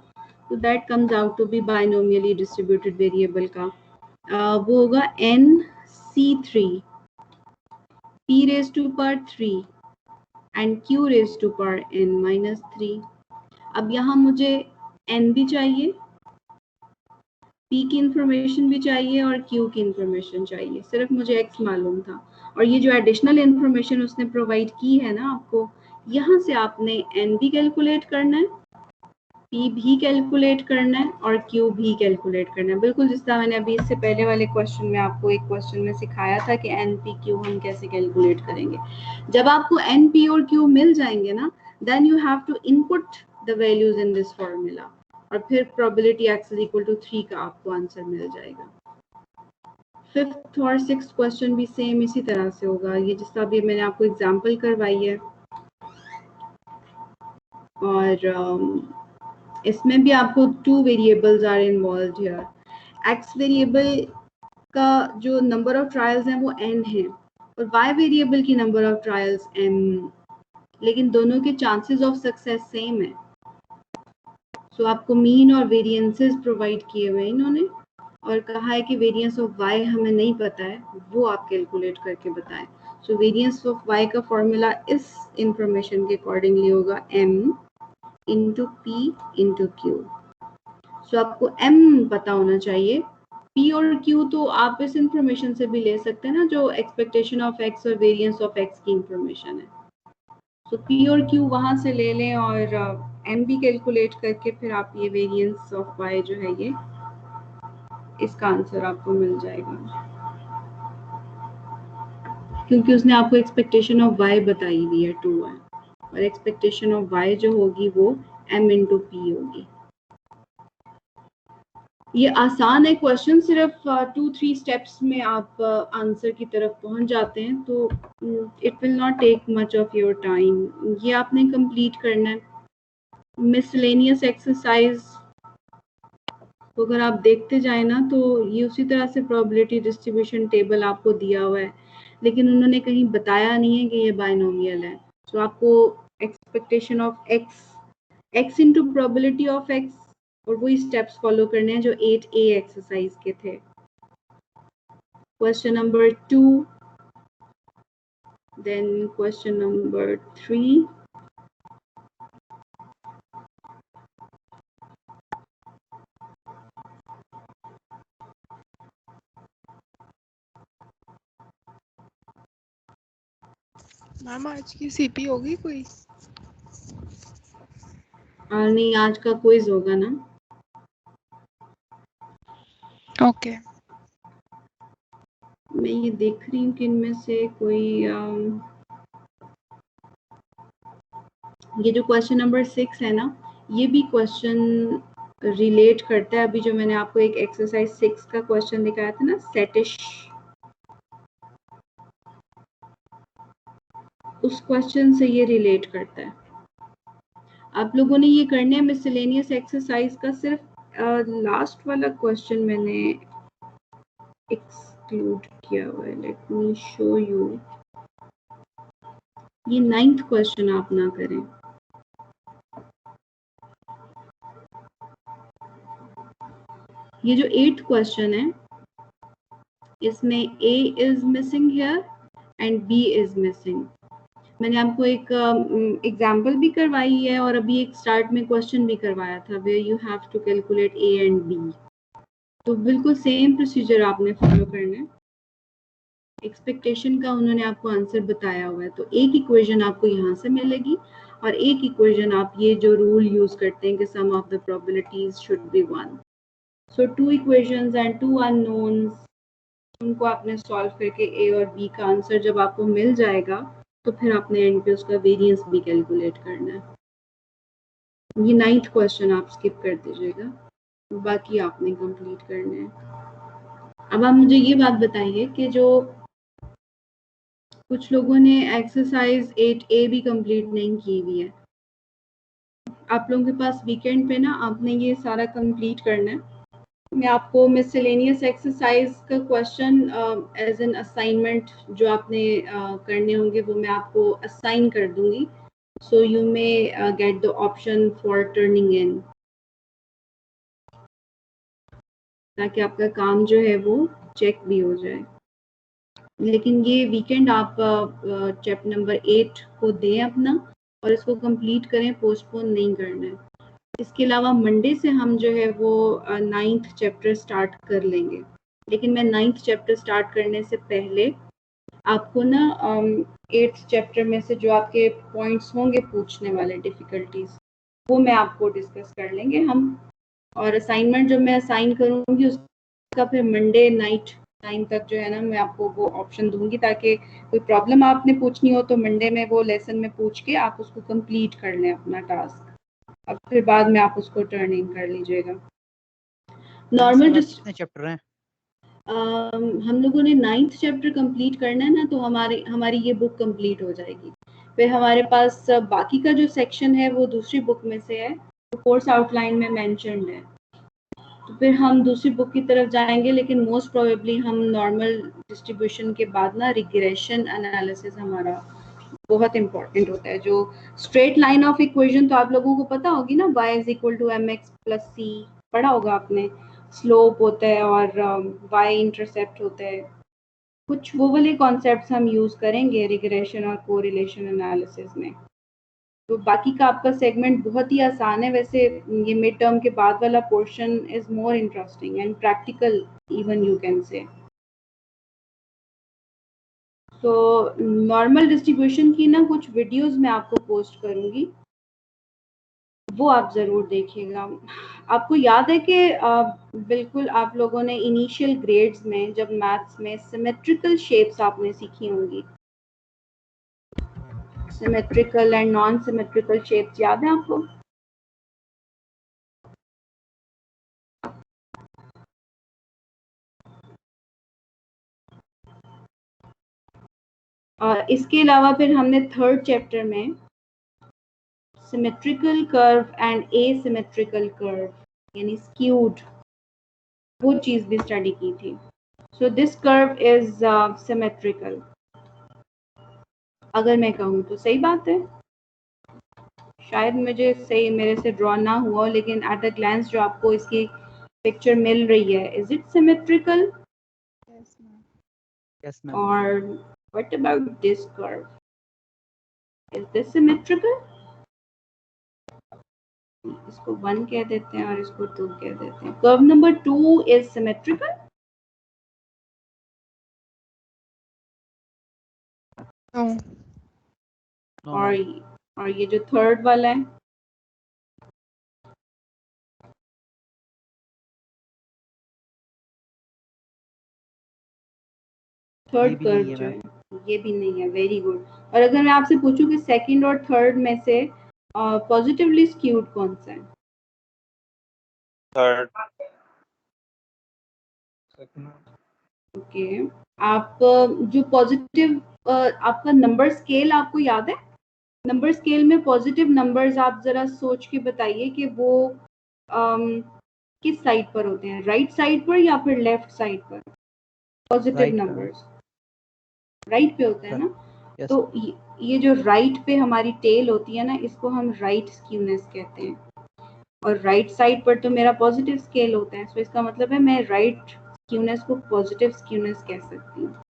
तो that comes out to be binomially distributed variable का वो होगा NC3 p raised to power 3 and q raised to power n minus 3। अब यहाँ मुझे n भी चाहिए, p की इंफॉर्मेशन भी चाहिए और q की इंफॉर्मेशन चाहिए, सिर्फ मुझे x मालूम था। और ये जो एडिशनल इंफॉर्मेशन उसने प्रोवाइड की है ना आपको, यहाँ से आपने n भी कैलकुलेट करना है, p भी कैलकुलेट करना है और q भी कैलकुलेट करना है। बिल्कुल जिस तरह मैंने अभी इससे पहले वाले क्वेश्चन में आपको एक क्वेश्चन में सिखाया था कि n p q हम कैसे कैलकुलेट करेंगे। जब आपको n p और q मिल जाएंगे ना, then you have to input the values in this formula और फिर probability x is equal to 3 का आपको आंसर मिल जाएगा। 5th और 6th क्वेश्चन भी सेम इसी तरह से होगा, ये जिस तरह भी मैंने आपको एग्जांपल करवाई है। और इसमें भी आपको 2 variables are involved here. x variable का जो नंबर ऑफ ट्रायल्स हैं वो n है और y वेरिएबल की नंबर ऑफ ट्रायल्स m, लेकिन दोनों के चांसेस ऑफ सक्सेस सेम है। सो आपको मीन और वेरिएंसेस प्रोवाइड किए हुए इन्होंने और कहा है कि वेरिएंस ऑफ y हमें नहीं पता है, वो आप कैलकुलेट करके बताएं। सो वेरिएंस ऑफ y का फॉर्मूला इस इंफॉर्मेशन के अकॉर्डिंगली होगा m into p into q। सो आपको m पता होना चाहिए, p और q तो आप इस इंफॉर्मेशन से भी ले सकते हैं ना, जो एक्सपेक्टेशन ऑफ x और वेरिएंस ऑफ x की इंफॉर्मेशन है। सो p और q वहां से ले लें और m भी कैलकुलेट करके फिर आप ये वेरिएंस ऑफ y जो है ये इसका आंसर आपको मिल जाएगा, क्योंकि उसने आपको एक्सपेक्टेशन ऑफ y बताई हुई है 2 है और एक्सपेक्टेशन ऑफ y जो होगी वो m इंटू p होगी। ये आसान है क्वेश्चन, सिर्फ 2-3 स्टेप्स में आप आंसर की तरफ पहुंच जाते हैं, तो it will not take much of your time. ये आपने कंप्लीट करना है। मिसलेनियस एक्सरसाइज तो अगर आप देखते जाए ना, तो ये उसी तरह से प्रोबेबिलिटी डिस्ट्रीब्यूशन टेबल आपको दिया हुआ है, लेकिन उन्होंने कहीं बताया नहीं है कि ये बाइनोमियल है। तो आपको expectation of x into probability of x और वही स्टेप्स फॉलो करने हैं जो 8A एक्सरसाइज के थे। Question number 2, then question number 3, ma'am आज की सीपी होगी कोई? नहीं, आज का क्विज होगा ना। ओके। मैं ये देख रही हूँ कि इनमें से कोई ये जो क्वेश्चन नंबर 6 है ना, ये भी क्वेश्चन रिलेट करता है। अभी जो मैंने आपको एक एक्सरसाइज 6 का क्वेश्चन दिखाया था ना, सेटिश, उस क्वेश्चन से ये रिलेट करता है। आप लोगों ने ये करने हैं मिसलेनियस एक्सरसाइज का, सिर्फ लास्ट वाला क्वेश्चन मैंने एक्सक्लूड किया हुआ है। Let me show you. ये 9th क्वेश्चन आप ना करें। ये जो 8th क्वेश्चन है, इसमें A is missing here and B is missing. मैंने आपको एक एग्जाम्पल भी करवाई है और अभी एक स्टार्ट में क्वेश्चन भी करवाया था, where you have to calculate A and B। तो बिल्कुल सेम प्रोसीजर आपने फॉलो करना है। एक्सपेक्टेशन का उन्होंने आपको आंसर बताया हुआ है, तो एक इक्वेशन आपको यहाँ से मिलेगी और एक इक्वेशन आप ये जो रूल यूज करते हैं कि sum of the probabilities should be 1। So 2 equations and 2 unknowns, उनको आपने सॉल्व करके A और B का आंसर जब आपको मिल जाएगा, तो फिर आपने एंड पे उसका वेरिएंस भी कैलकुलेट करना है। ये 9th क्वेश्चन आप स्किप कर दीजिएगा, बाकी आपने कंप्लीट करना है। अब आप मुझे ये बात बताइए कि जो कुछ लोगों ने एक्सरसाइज 8A भी कंप्लीट नहीं की हुई है, आप लोगों के पास वीकेंड पे ना आपने ये सारा कंप्लीट करना है। मैं आपको मिसलेनियस एक्सरसाइज का क्वेश्चन एज एन असाइनमेंट जो आपने करने होंगे वो मैं आपको असाइन कर दूंगी, so you may get the option for turning इन, ताकि आपका काम जो है वो चेक भी हो जाए। लेकिन ये वीकेंड आप चैप्टर नंबर 8 को दें अपना और इसको कंप्लीट करें, पोस्टपोन नहीं करना है। इसके अलावा मंडे से हम जो है वो 9th चैप्टर स्टार्ट कर लेंगे। लेकिन मैं 9th चैप्टर स्टार्ट करने से पहले आपको ना 8th चैप्टर में से जो आपके पॉइंट्स होंगे पूछने वाले डिफिकल्टीज, वो मैं आपको डिस्कस कर लेंगे हम। और असाइनमेंट जो मैं असाइन करूँगी उसका फिर मंडे नाइट टाइम तक जो है ना मैं आपको वो ऑप्शन दूंगी, ताकि कोई प्रॉब्लम आपने पूछनी हो तो मंडे में वो लेसन में पूछ के आप उसको कंप्लीट कर लें अपना टास्क, अब फिर बाद में आप उसको टर्न इन कर लीजिएगा। नॉर्मल कितने चैप्टर हैं? हम लोगों ने 9th चैप्टर कंप्लीट करना है ना, तो हमारी ये बुक कंप्लीट हो जाएगी। फिर हमारे पास बाकी का जो सेक्शन है वो दूसरी बुक में से है, तो कोर्स आउटलाइन में मेंशन्ड है, तो फिर हम दूसरी बुक की तरफ जाएंगे। लेकिन मोस्ट प्रोबेबली हम नॉर्मल डिस्ट्रीब्यूशन के बाद ना रिग्रेशन एनालिसिस हमारा बहुत इंपॉर्टेंट होता है। जो स्ट्रेट लाइन ऑफ इक्वेशन तो आप लोगों को पता होगी ना, y is equal to mx plus c पढ़ा होगा आपने, स्लोप होता है और y इंटरसेप्ट होता है, कुछ वो वाले कॉन्सेप्ट्स हम यूज करेंगे रिग्रेशन और कोरिलेशन एनालिसिस में। तो बाकी का आपका सेगमेंट बहुत ही आसान है। वैसे ये मिड टर्म के बाद वाला portion is more interesting and practical even you can say. तो नॉर्मल डिस्ट्रीब्यूशन की ना कुछ वीडियोस मैं आपको पोस्ट करूंगी, वो आप ज़रूर देखिएगा। आपको याद है कि बिल्कुल आप लोगों ने इनिशियल ग्रेड्स में जब मैथ्स में सिमेट्रिकल शेप्स आपने सीखी होंगी, symmetrical and non symmetrical shapes याद है आपको? इसके अलावा फिर हमने 3rd चैप्टर में symmetrical curve and asymmetrical curve यानी स्क्यूड, वो चीज भी स्टडी की थी। So this curve is symmetrical, अगर मैं कहूँ तो। सही बात है, शायद मुझे सही मेरे से ड्रॉ ना हुआ, लेकिन एट अ ग्लैंस जो आपको इसकी पिक्चर मिल रही है, is it symmetrical? Yes, ma'am. और what about this curve, is this symmetrical? इसको 1 कह देते हैं और इसको 2 कह देते हैं। Curve number 2 is symmetrical? No. No, और ma'am. ये जो 3rd वाला है, ये 3rd भी कर्व नहीं है, जो मैम. है ये भी नहीं है। Very good. और अगर मैं आपसे पूछूं कि 2nd और 3rd में से पॉजिटिवली स्क्यूड कौन सा है? थर्ड। ओके, आप जो पॉजिटिव आपका नंबर स्केल आपको याद है? नंबर स्केल में पॉजिटिव नंबर्स आप जरा सोच के बताइए कि वो किस साइड पर होते हैं, राइट साइड पर या फिर लेफ्ट साइड पर? पॉजिटिव नंबर्स राइट पे होते हैं ना? Yes. तो ये जो राइट पे हमारी टेल होती है ना, इसको हम राइट स्क्यूनेस कहते हैं, और राइट साइड पर तो मेरा पॉजिटिव स्केल होता है, सो इसका मतलब है मैं राइट स्क्यूनेस को पॉजिटिव स्क्यूनेस कह सकती हूँ।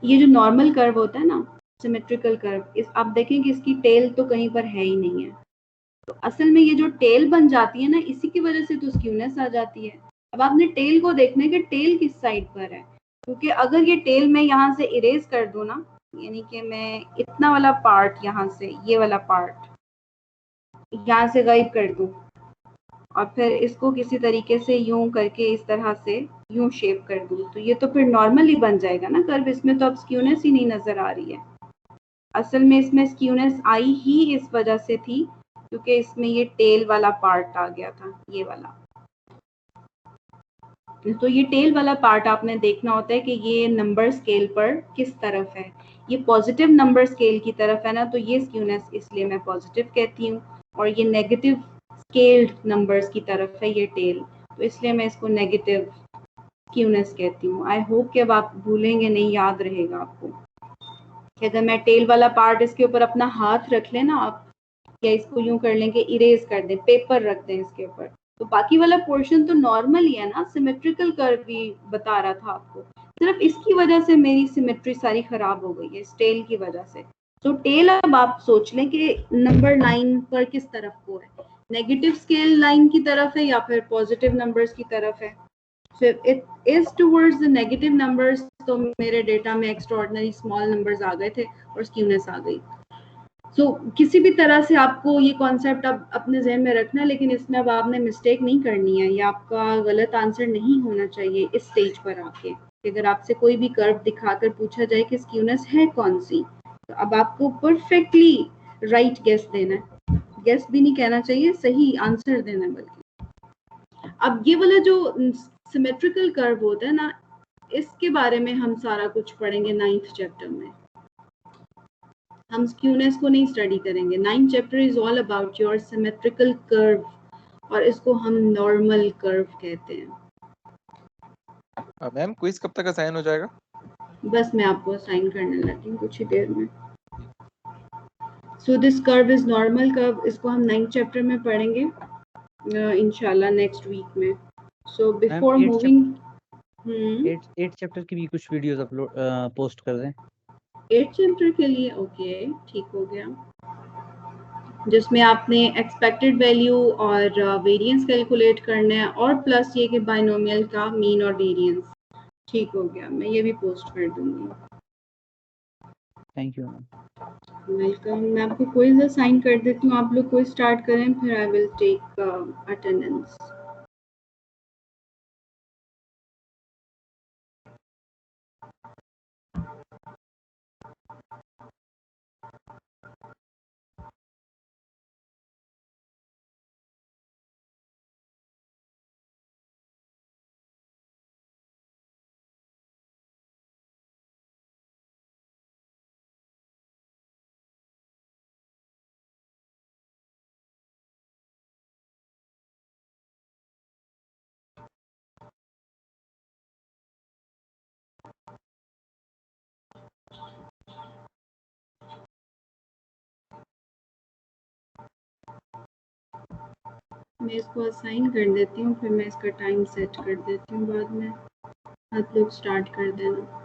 ये जो नॉर्मल कर्व होता है ना, सिमेट्रिकल कर्व, इस आप देखें कि इसकी टेल तो कहीं पर है ही नहीं है, तो असल में ये जो टेल बन जाती है ना, इसी की वजह से तो स्क्यूनेस आ जाती है। अब आपने टेल को देखना है कि टेल किस साइड पर है, क्योंकि अगर ये टेल मैं यहाँ से इरेज कर दूं ना, यानी कि मैं इतना वाला पार्ट यहाँ से, ये वाला पार्ट यहाँ से गायब कर दूं और फिर इसको किसी तरीके से यूं करके इस तरह से यूं शेप कर दूं, तो ये तो फिर नॉर्मल ही बन जाएगा ना कर्व। इसमें तो अब स्क्यूनेस ही नहीं नजर आ रही है। असल में इसमें स्क्यूनेस आई ही इस वजह से थी क्योंकि इसमें ये टेल वाला पार्ट आ गया था, ये वाला। तो ये टेल वाला पार्ट आपने देखना होता है कि ये नंबर स्केल पर किस तरफ है। ये पॉजिटिव नंबर स्केल की तरफ है ना, तो ये स्क्यूनेस इसलिए मैं पॉजिटिव कहती हूँ, और ये नेगेटिव स्केल्ड नंबर्स की तरफ है ये टेल, तो इसलिए मैं इसको नेगेटिव स्क्यूनेस कहती हूँ। आई होप कि अब आप भूलेंगे नहीं, याद रहेगा आपको कि अगर मैं टेल वाला पार्ट इसके ऊपर अपना हाथ रख लें ना आप, या इसको यूं कर लें कि इरेज कर दें, पेपर रख दें इसके ऊपर, तो बाकी वाला पोर्शन तो नॉर्मल ही है ना, सिमेट्रिकल कर्व भी बता रहा था आपको, सिर्फ इसकी वजह से मेरी सिमेट्री सारी खराब हो गई है, इस टेल की वजह से। तो टेल अब आप सोच लें कि नंबर लाइन पर किस तरफ को है, नेगेटिव स्केल लाइन की तरफ है या फिर पॉजिटिव नंबर्स की तरफ है। फिर it is towards the negative numbers, तो मेरे डेटा में एक्स्ट्राऑर्डिनरी स्मॉल नंबर्स आ गए थे और स्क्यूनेस आ गई। किसी भी तरह से आपको ये कॉन्सेप्ट अब अपने जहन में रखना है, लेकिन इसमें अब आपने मिस्टेक नहीं करनी है, ये आपका गलत आंसर नहीं होना चाहिए इस स्टेज पर आके। अगर आपसे कोई भी कर्व दिखाकर पूछा जाए कि स्क्यूनेस है कौन सी, तो अब आपको परफेक्टली राइट गेस देना है, गेस भी नहीं कहना चाहिए, सही आंसर देना है बल्कि। अब ये वाला जो सिमेट्रिकल कर्व होता है ना, इसके बारे में हम सारा कुछ पढ़ेंगे 9th चैप्टर में। हम स्क्यूनेस को नहीं स्टडी करेंगे। 9th chapter is all about your symmetrical curve, और इसको हम नॉर्मल कर्व कहते हैं। मैम क्विज कब तक असाइन हो जाएगा? बस मैं आपको असाइन करने लगी हूँ कुछ ही देर में। So this curve is normal curve, इसको हम 9th चैप्टर में पढ़ेंगे इंशाल्लाह नेक्स्ट वीक में। सो बिफोर मूविंग 8 चैप्टर की भी कुछ वीडियोस अपलोड पोस्ट कर दें 8 चैप्टर के लिए। ओके, ठीक हो गया, जिसमें आपने एक्सपेक्टेड वैल्यू और वेरिएंस कैलकुलेट करना है, और प्लस ये कि बाइनोमियल का मीन और वेरिएंस। ठीक हो गया, मैं ये भी पोस्ट कर दूंगी। Thank you ma'am. वेलकम। मैं आपको क्विज असाइन कर देती हूँ, आप लोग क्विज स्टार्ट करें, फिर आई विल टेक अटेंडेंस। मैं इसको असाइन कर देती हूँ, फिर मैं इसका टाइम सेट कर देती हूँ, बाद में आप लोग स्टार्ट कर देना।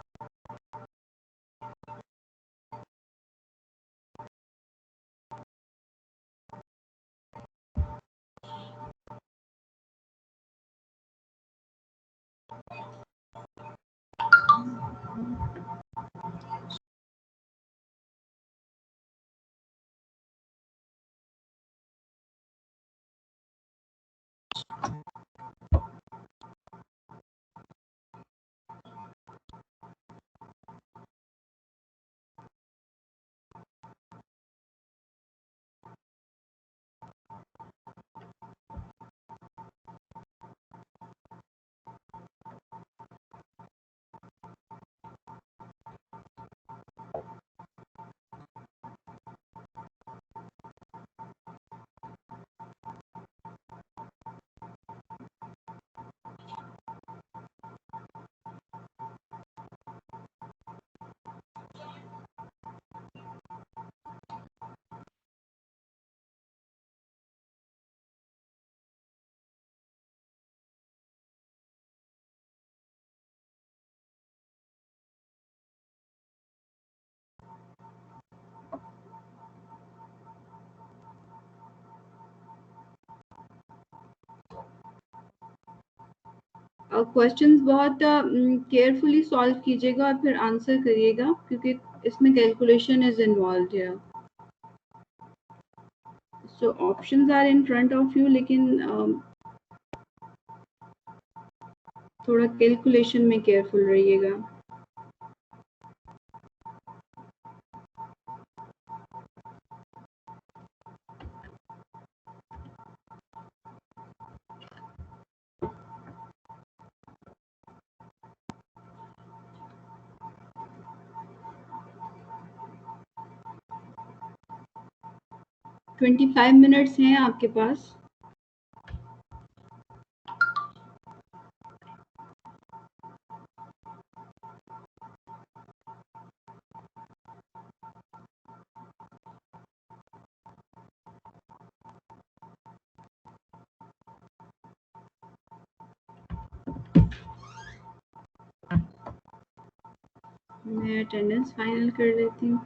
और क्वेश्चंस बहुत केयरफुली सॉल्व कीजिएगा और फिर आंसर करिएगा, क्योंकि इसमें कैलकुलेशन इज इन्वॉल्व है। So options are in front of you, लेकिन थोड़ा कैलकुलेशन में केयरफुल रहिएगा। 25 मिनट्स हैं आपके पास। मैं अटेंडेंस फाइनल कर लेती हूँ।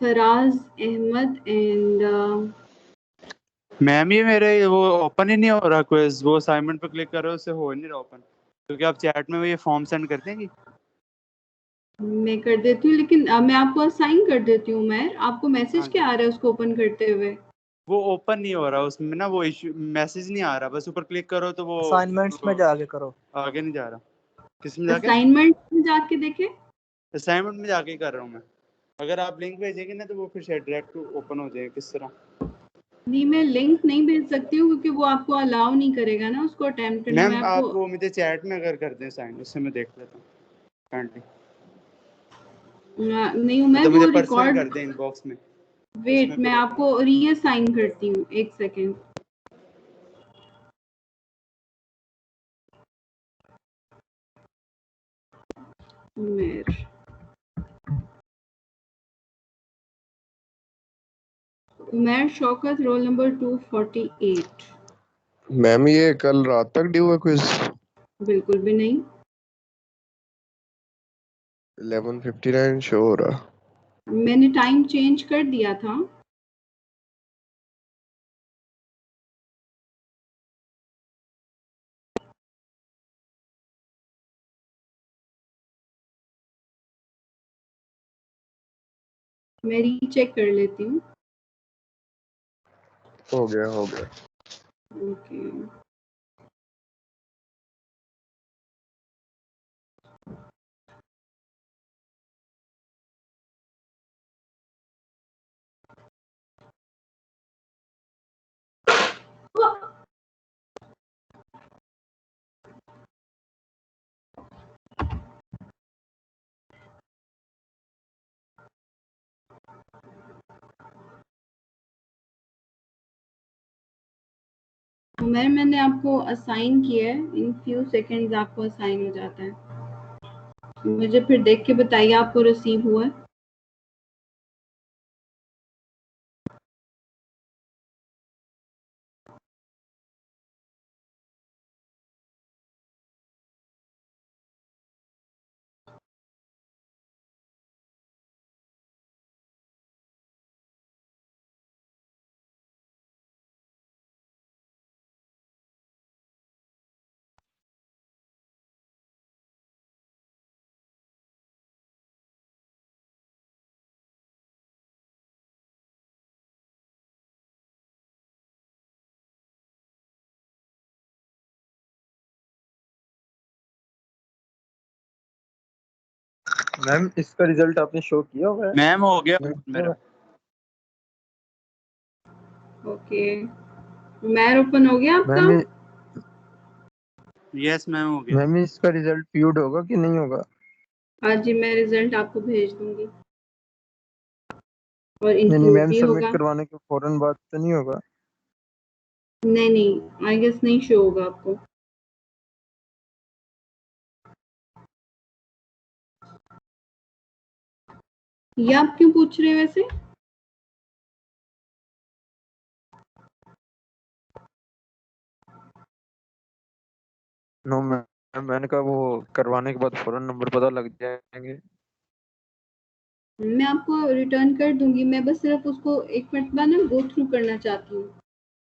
फराज अहमद एंड मैम ये मेरे वो ओपन ही नहीं हो रहा क्विज, वो असाइनमेंट पे क्लिक करो उससे हो नहीं रहा ओपन, क्योंकि आप चैट में ये फॉर्म सेंड कर देंगी। मैं कर देती हूँ, लेकिन मैं आपको असाइन कर देती हूँ। मैं आपको मैसेज हाँ, क्या आ रहा है उसको ओपन करते हुए? वो ओपन नहीं हो रहा उसमें ना, वो इशू मैसेज नहीं आ रहा, बस ऊपर क्लिक करो तो वो असाइनमेंट्स में जाके करो। आगे नहीं जा रहा। किस में जाके? असाइनमेंट में जाके देखें। असाइनमेंट में जाके कर रहा हूँ मैं। अगर आप लिंक भेजेंगे ना तो वो फिर शायद डायरेक्ट ओपन हो जाएगा। किस तरह? नहीं, मैं लिंक नहीं भेज सकती हूँ क्योंकि वो आपको अलाउ नहीं करेगा ना उसको अटेम्प्ट करने में। मैम आप आपको वो मुझे चैट में अगर कर दें साइन, उससे मैं देख लेता हूँ काइंडली। नहीं मैं तो वो मुझे पर्सनल रिकॉर्ड कर दें इनबॉक्स में। वेट, मैं आपको रीअसाइन करती हूँ, एक second. Umar Shaukat, roll number 248। Ma'am ये कल रात तक ड्यू है क्विज? बिल्कुल भी नहीं। 11:59 शो हो रहा। मैंने टाइम चेंज कर दिया था। मैं रीचेक कर लेती हूँ। हो गया ओके। उमर, मैंने आपको असाइन किया है। इन फ्यू सेकंड्स आपको असाइन हो जाता है। मुझे फिर देख के बताइए आपको रिसीव हुआ है। मैम इसका रिजल्ट आपने शो किया हुआ है? मैम हो गया मेरा। ओके, मैर ओपन हो गया आपका? मैम यस मैम हो गया। मैम इसका रिजल्ट फ्यूड होगा कि नहीं होगा? हाँ जी, मैं रिजल्ट आपको भेज दूंगी और नहीं इंक्लूड मैम, भी सबमिट होगा। करवाने के फौरन बाद तो नहीं होगा? नहीं, आई गेस नहीं शो होगा आपको। ये आप क्यों पूछ रहे हैं वैसे? नो मैम, मैंने कहा वो करवाने के बाद फौरन नंबर पता लग जाएंगे। मैं आपको रिटर्न कर दूंगी, मैं बस सिर्फ उसको एक मिनट बाद ना गो थ्रू करना चाहती हूँ,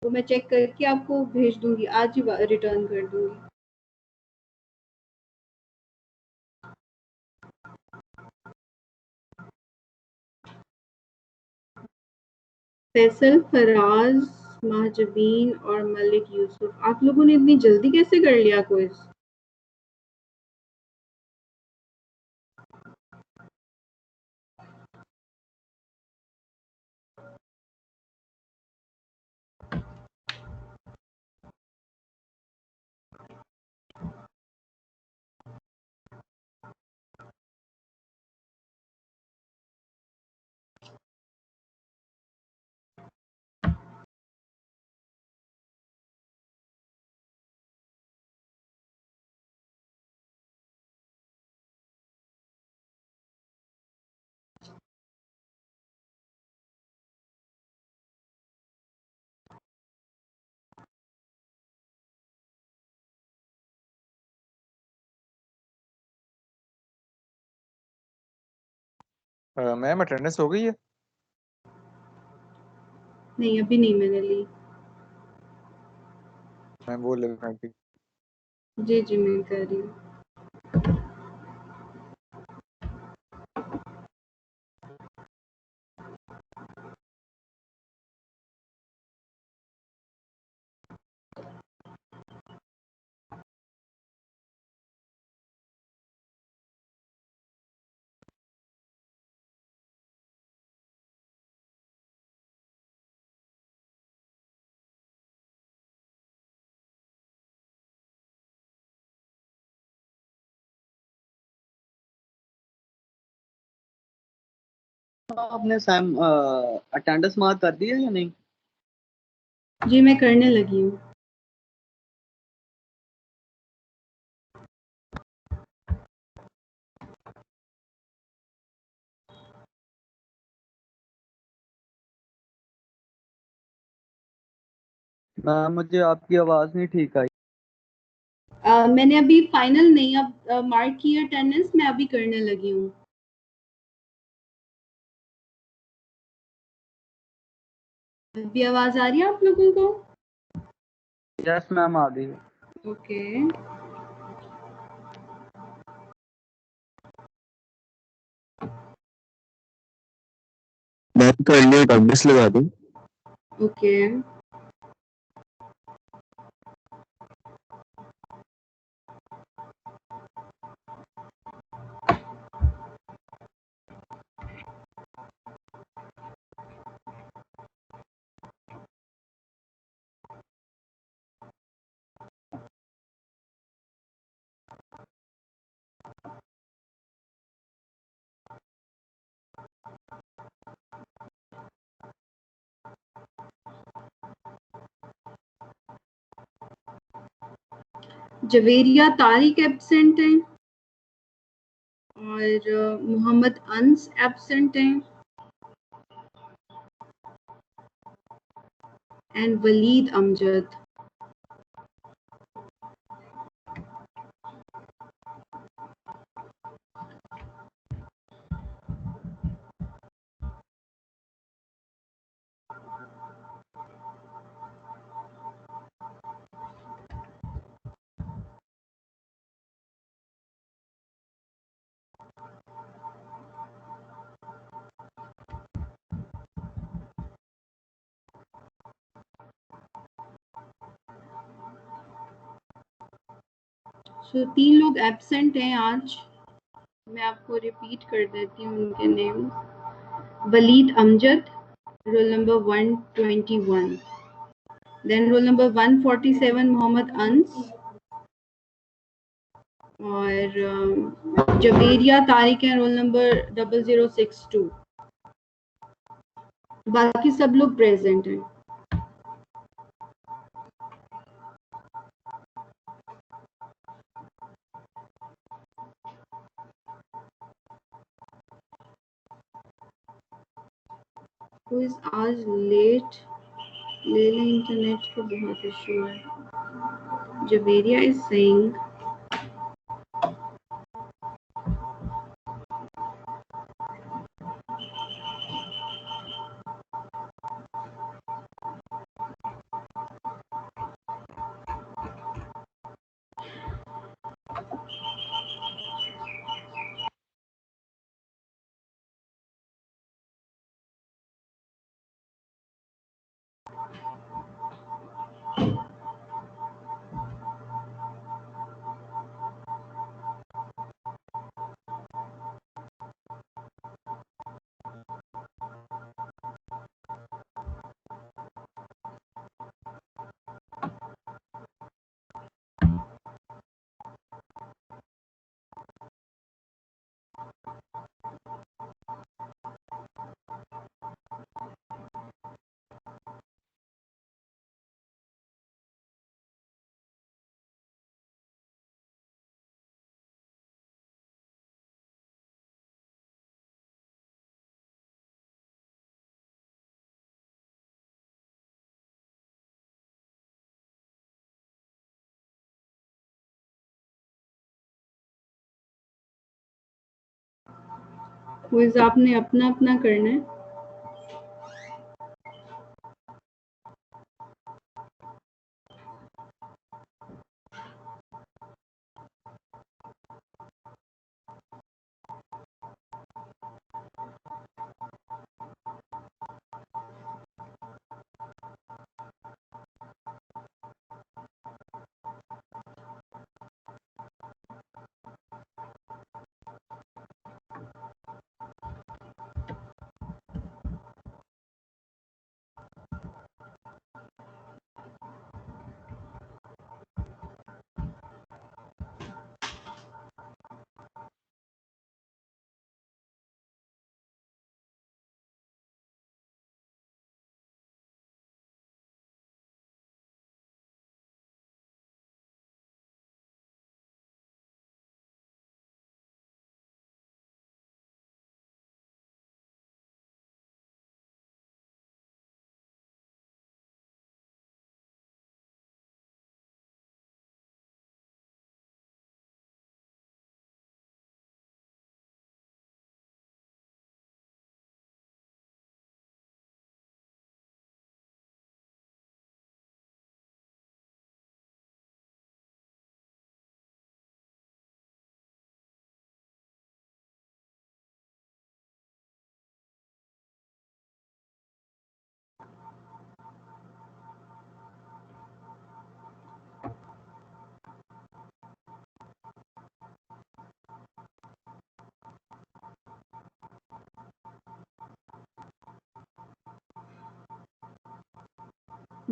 तो मैं चेक करके आपको भेज दूंगी, आज ही रिटर्न कर दूंगी। फैसल, फराज, महजबीन और मलिक यूसुफ, आप लोगों ने इतनी जल्दी कैसे कर लिया क्विज? मैम अटेंडेंस हो गई है? नहीं, अभी नहीं मैंने ली। मैम बोल रहे जी जी, मैं कर रही हूँ। आपने सैम अटेंडेंस मार्क कर दी है या नहीं? जी, मैं करने लगी हूँ। मैम मुझे आपकी आवाज़ नहीं ठीक आई। मैंने अभी फाइनल नहीं अब मार्क की अटेंडेंस, मैं अभी करने लगी हूँ। अभी आवाज आ रही है आप लोगों को? यस मैम, आ गई है। ओके, मैम कर लिए, अटेंडेंस लगा दूं? ओके। जवेरिया तारिक एब्सेंट हैं और मोहम्मद अंस एब्सेंट हैं एंड वलीद अमजद। सो 3 लोग एब्सेंट हैं आज। मैं आपको रिपीट कर देती हूँ उनके name. Waleed Amjad, roll number 121. Then roll number 147 Mohammad Ans और जवेरिया तारिक है रोल नंबर 0062. बाकी सब लोग प्रेजेंट हैं. Who is आज लेट? ले लें, इंटरनेट का बहुत इशू है. जवेरिया इज सेइंग क्विज आपने अपना अपना करना है.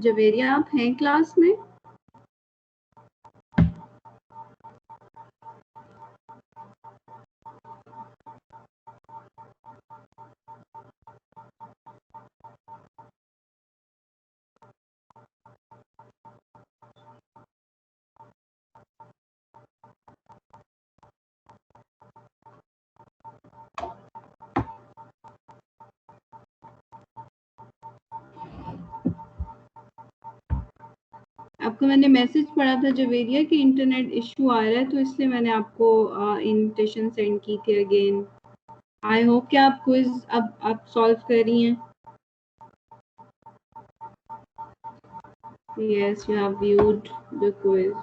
जवेरिया आप हैं क्लास में? आपको मैंने मैसेज पढ़ा था जवेरिया कि इंटरनेट इशू आ रहा है, तो इसलिए मैंने आपको इनविटेशन सेंड की थी अगेन. आई होप कि आप क्विज अब आप सॉल्व कर रही हैं. Yes, you have viewed the quiz.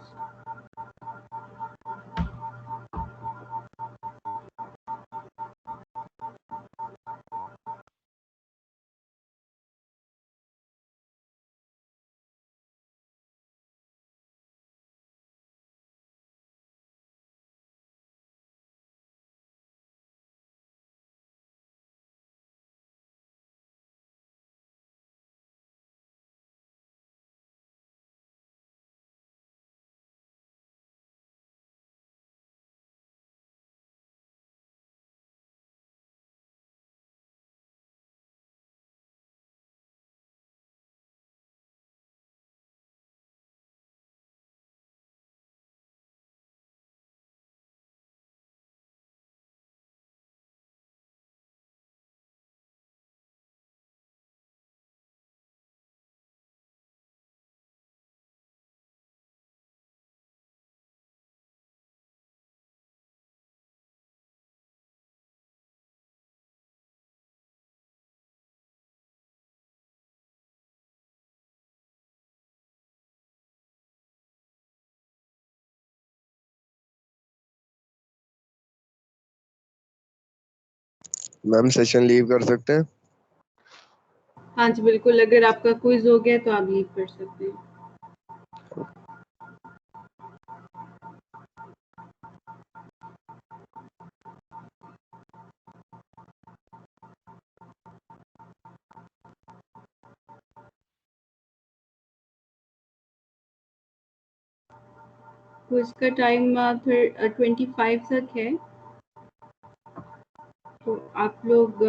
Ma'am session leave कर सकते हैं? हाँ जी बिल्कुल, अगर आपका क्विज हो गया तो आप लीव कर सकते हैं। क्विज का टाइम 25 तक है, तो आप लोग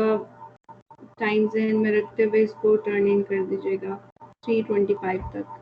टाइम ज़हन में रखते हुए इसको टर्न इन कर दीजिएगा 3:25 तक।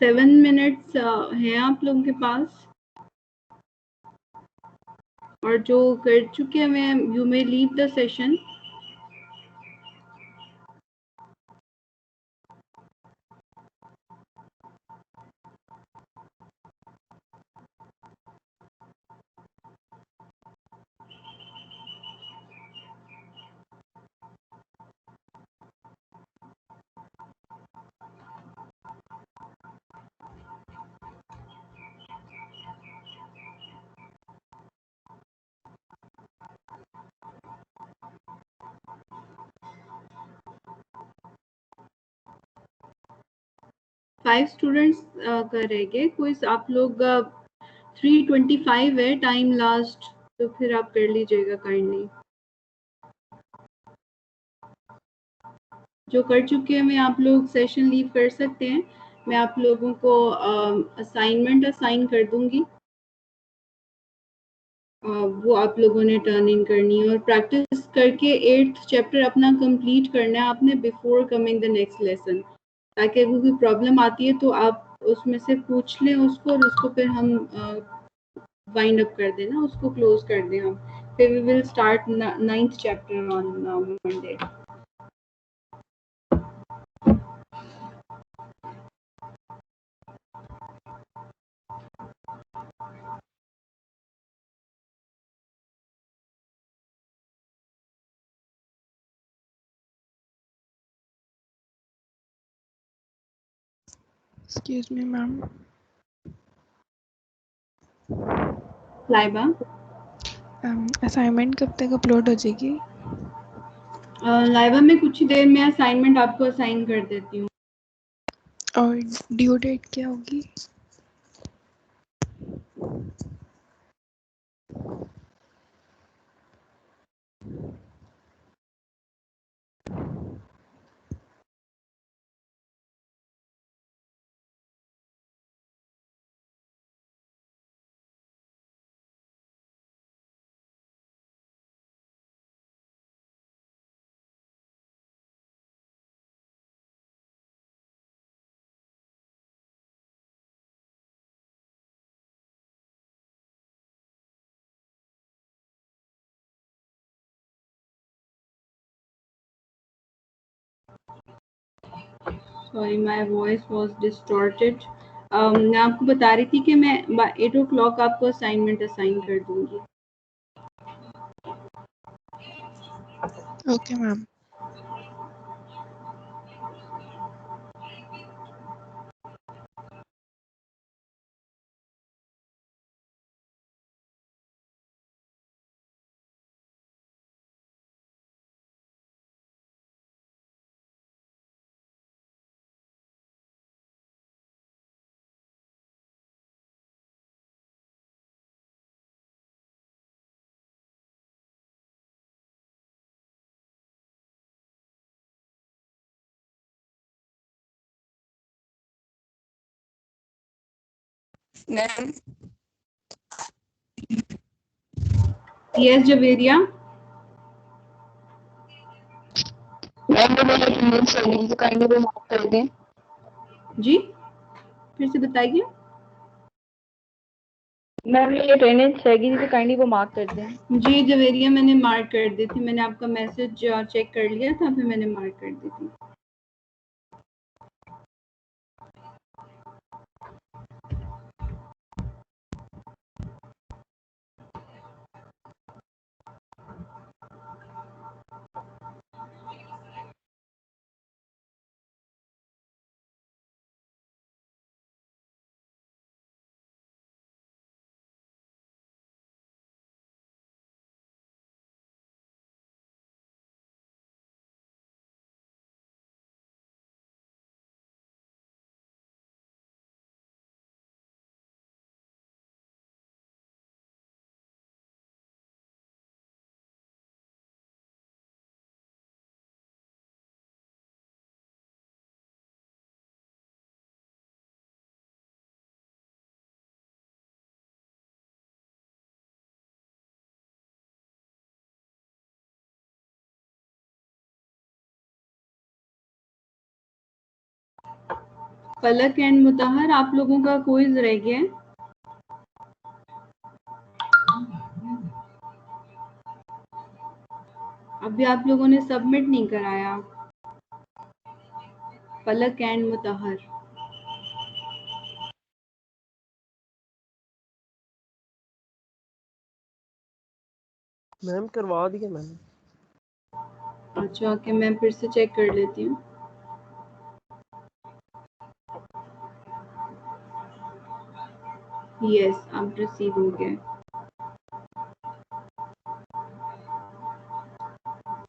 7 मिनट्स हैं आप लोगों के पास, और जो कर चुके हैं मैं, you may leave the session. Five students कर रह गए कोई, आप लोग 3:25 है टाइम लास्ट, तो फिर आप कर लीजिएगा काइंडली। जो कर चुके हैं मैं, आप लोग सेशन लीव कर सकते हैं। मैं आप लोगों को असाइनमेंट असाइन कर दूंगी, वो आप लोगों ने टर्न इन करनी है और प्रैक्टिस करके 8th चैप्टर अपना कंप्लीट करना है आपने before coming the next lesson, ताकि अगर कोई प्रॉब्लम आती है तो आप उसमें से पूछ लें उसको, और उसको फिर हम वाइंड अप कर देना, उसको क्लोज कर दें हम। फिर we will start 9th chapter on Monday. Excuse me ma'am. Laiba, assignment कब तक अपलोड हो जाएगी? लाइबा में कुछ ही देर में असाइनमेंट आपको असाइन कर देती हूँ। और ड्यू डेट क्या होगी? Sorry, my voice was distorted. मैं आपको बता रही थी कि मैं 8 o'clock आपको असाइनमेंट असाइन कर दूंगी। Okay ma'am. Ma'am yes Javeria. तो काइंडली वो माफ कर दें। जी, फिर से बताइए। मैम ये अटेंडेंस रहेगी तो काइंडली वो मार्क कर दें। जी जवेरिया, मैंने मार्क कर दी थी, मैंने आपका मैसेज चेक कर लिया था, फिर मैंने मार्क कर दी थी। पलक एंड मुतहर, आप लोगों का क्विज रह गया है। अभी आप लोगों ने सबमिट नहीं कराया। पलक एंड मुतहर, मैम करवा दिया मैंने। अच्छा ओके, मैं फिर से चेक कर लेती हूँ। यस, अब रिसीव हो गया।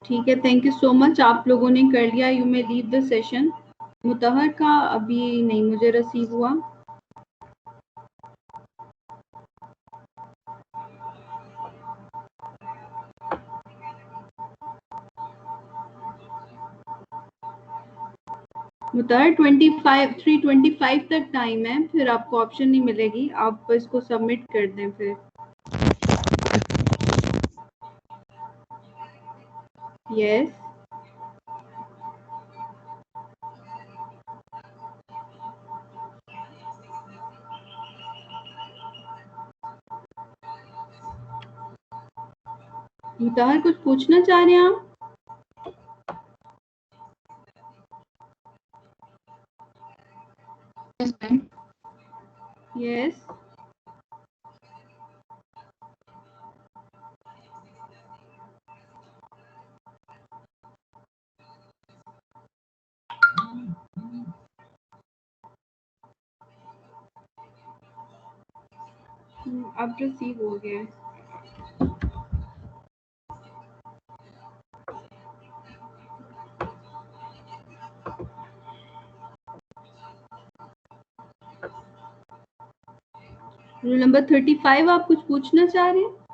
ठीक है, थैंक यू सो मच, आप लोगों ने कर लिया। You may leave the session. Mutahar का अभी नहीं मुझे रिसीव हुआ। मुतहर 3:25 तक टाइम है, फिर आपको ऑप्शन नहीं मिलेगी, आप इसको सबमिट कर दें फिर। यस मुतहर, कुछ पूछना चाह रहे हैं आप? यस अब रिसीव हो गया है। रूल नंबर 35, आप कुछ पूछना चाह रहे हैं?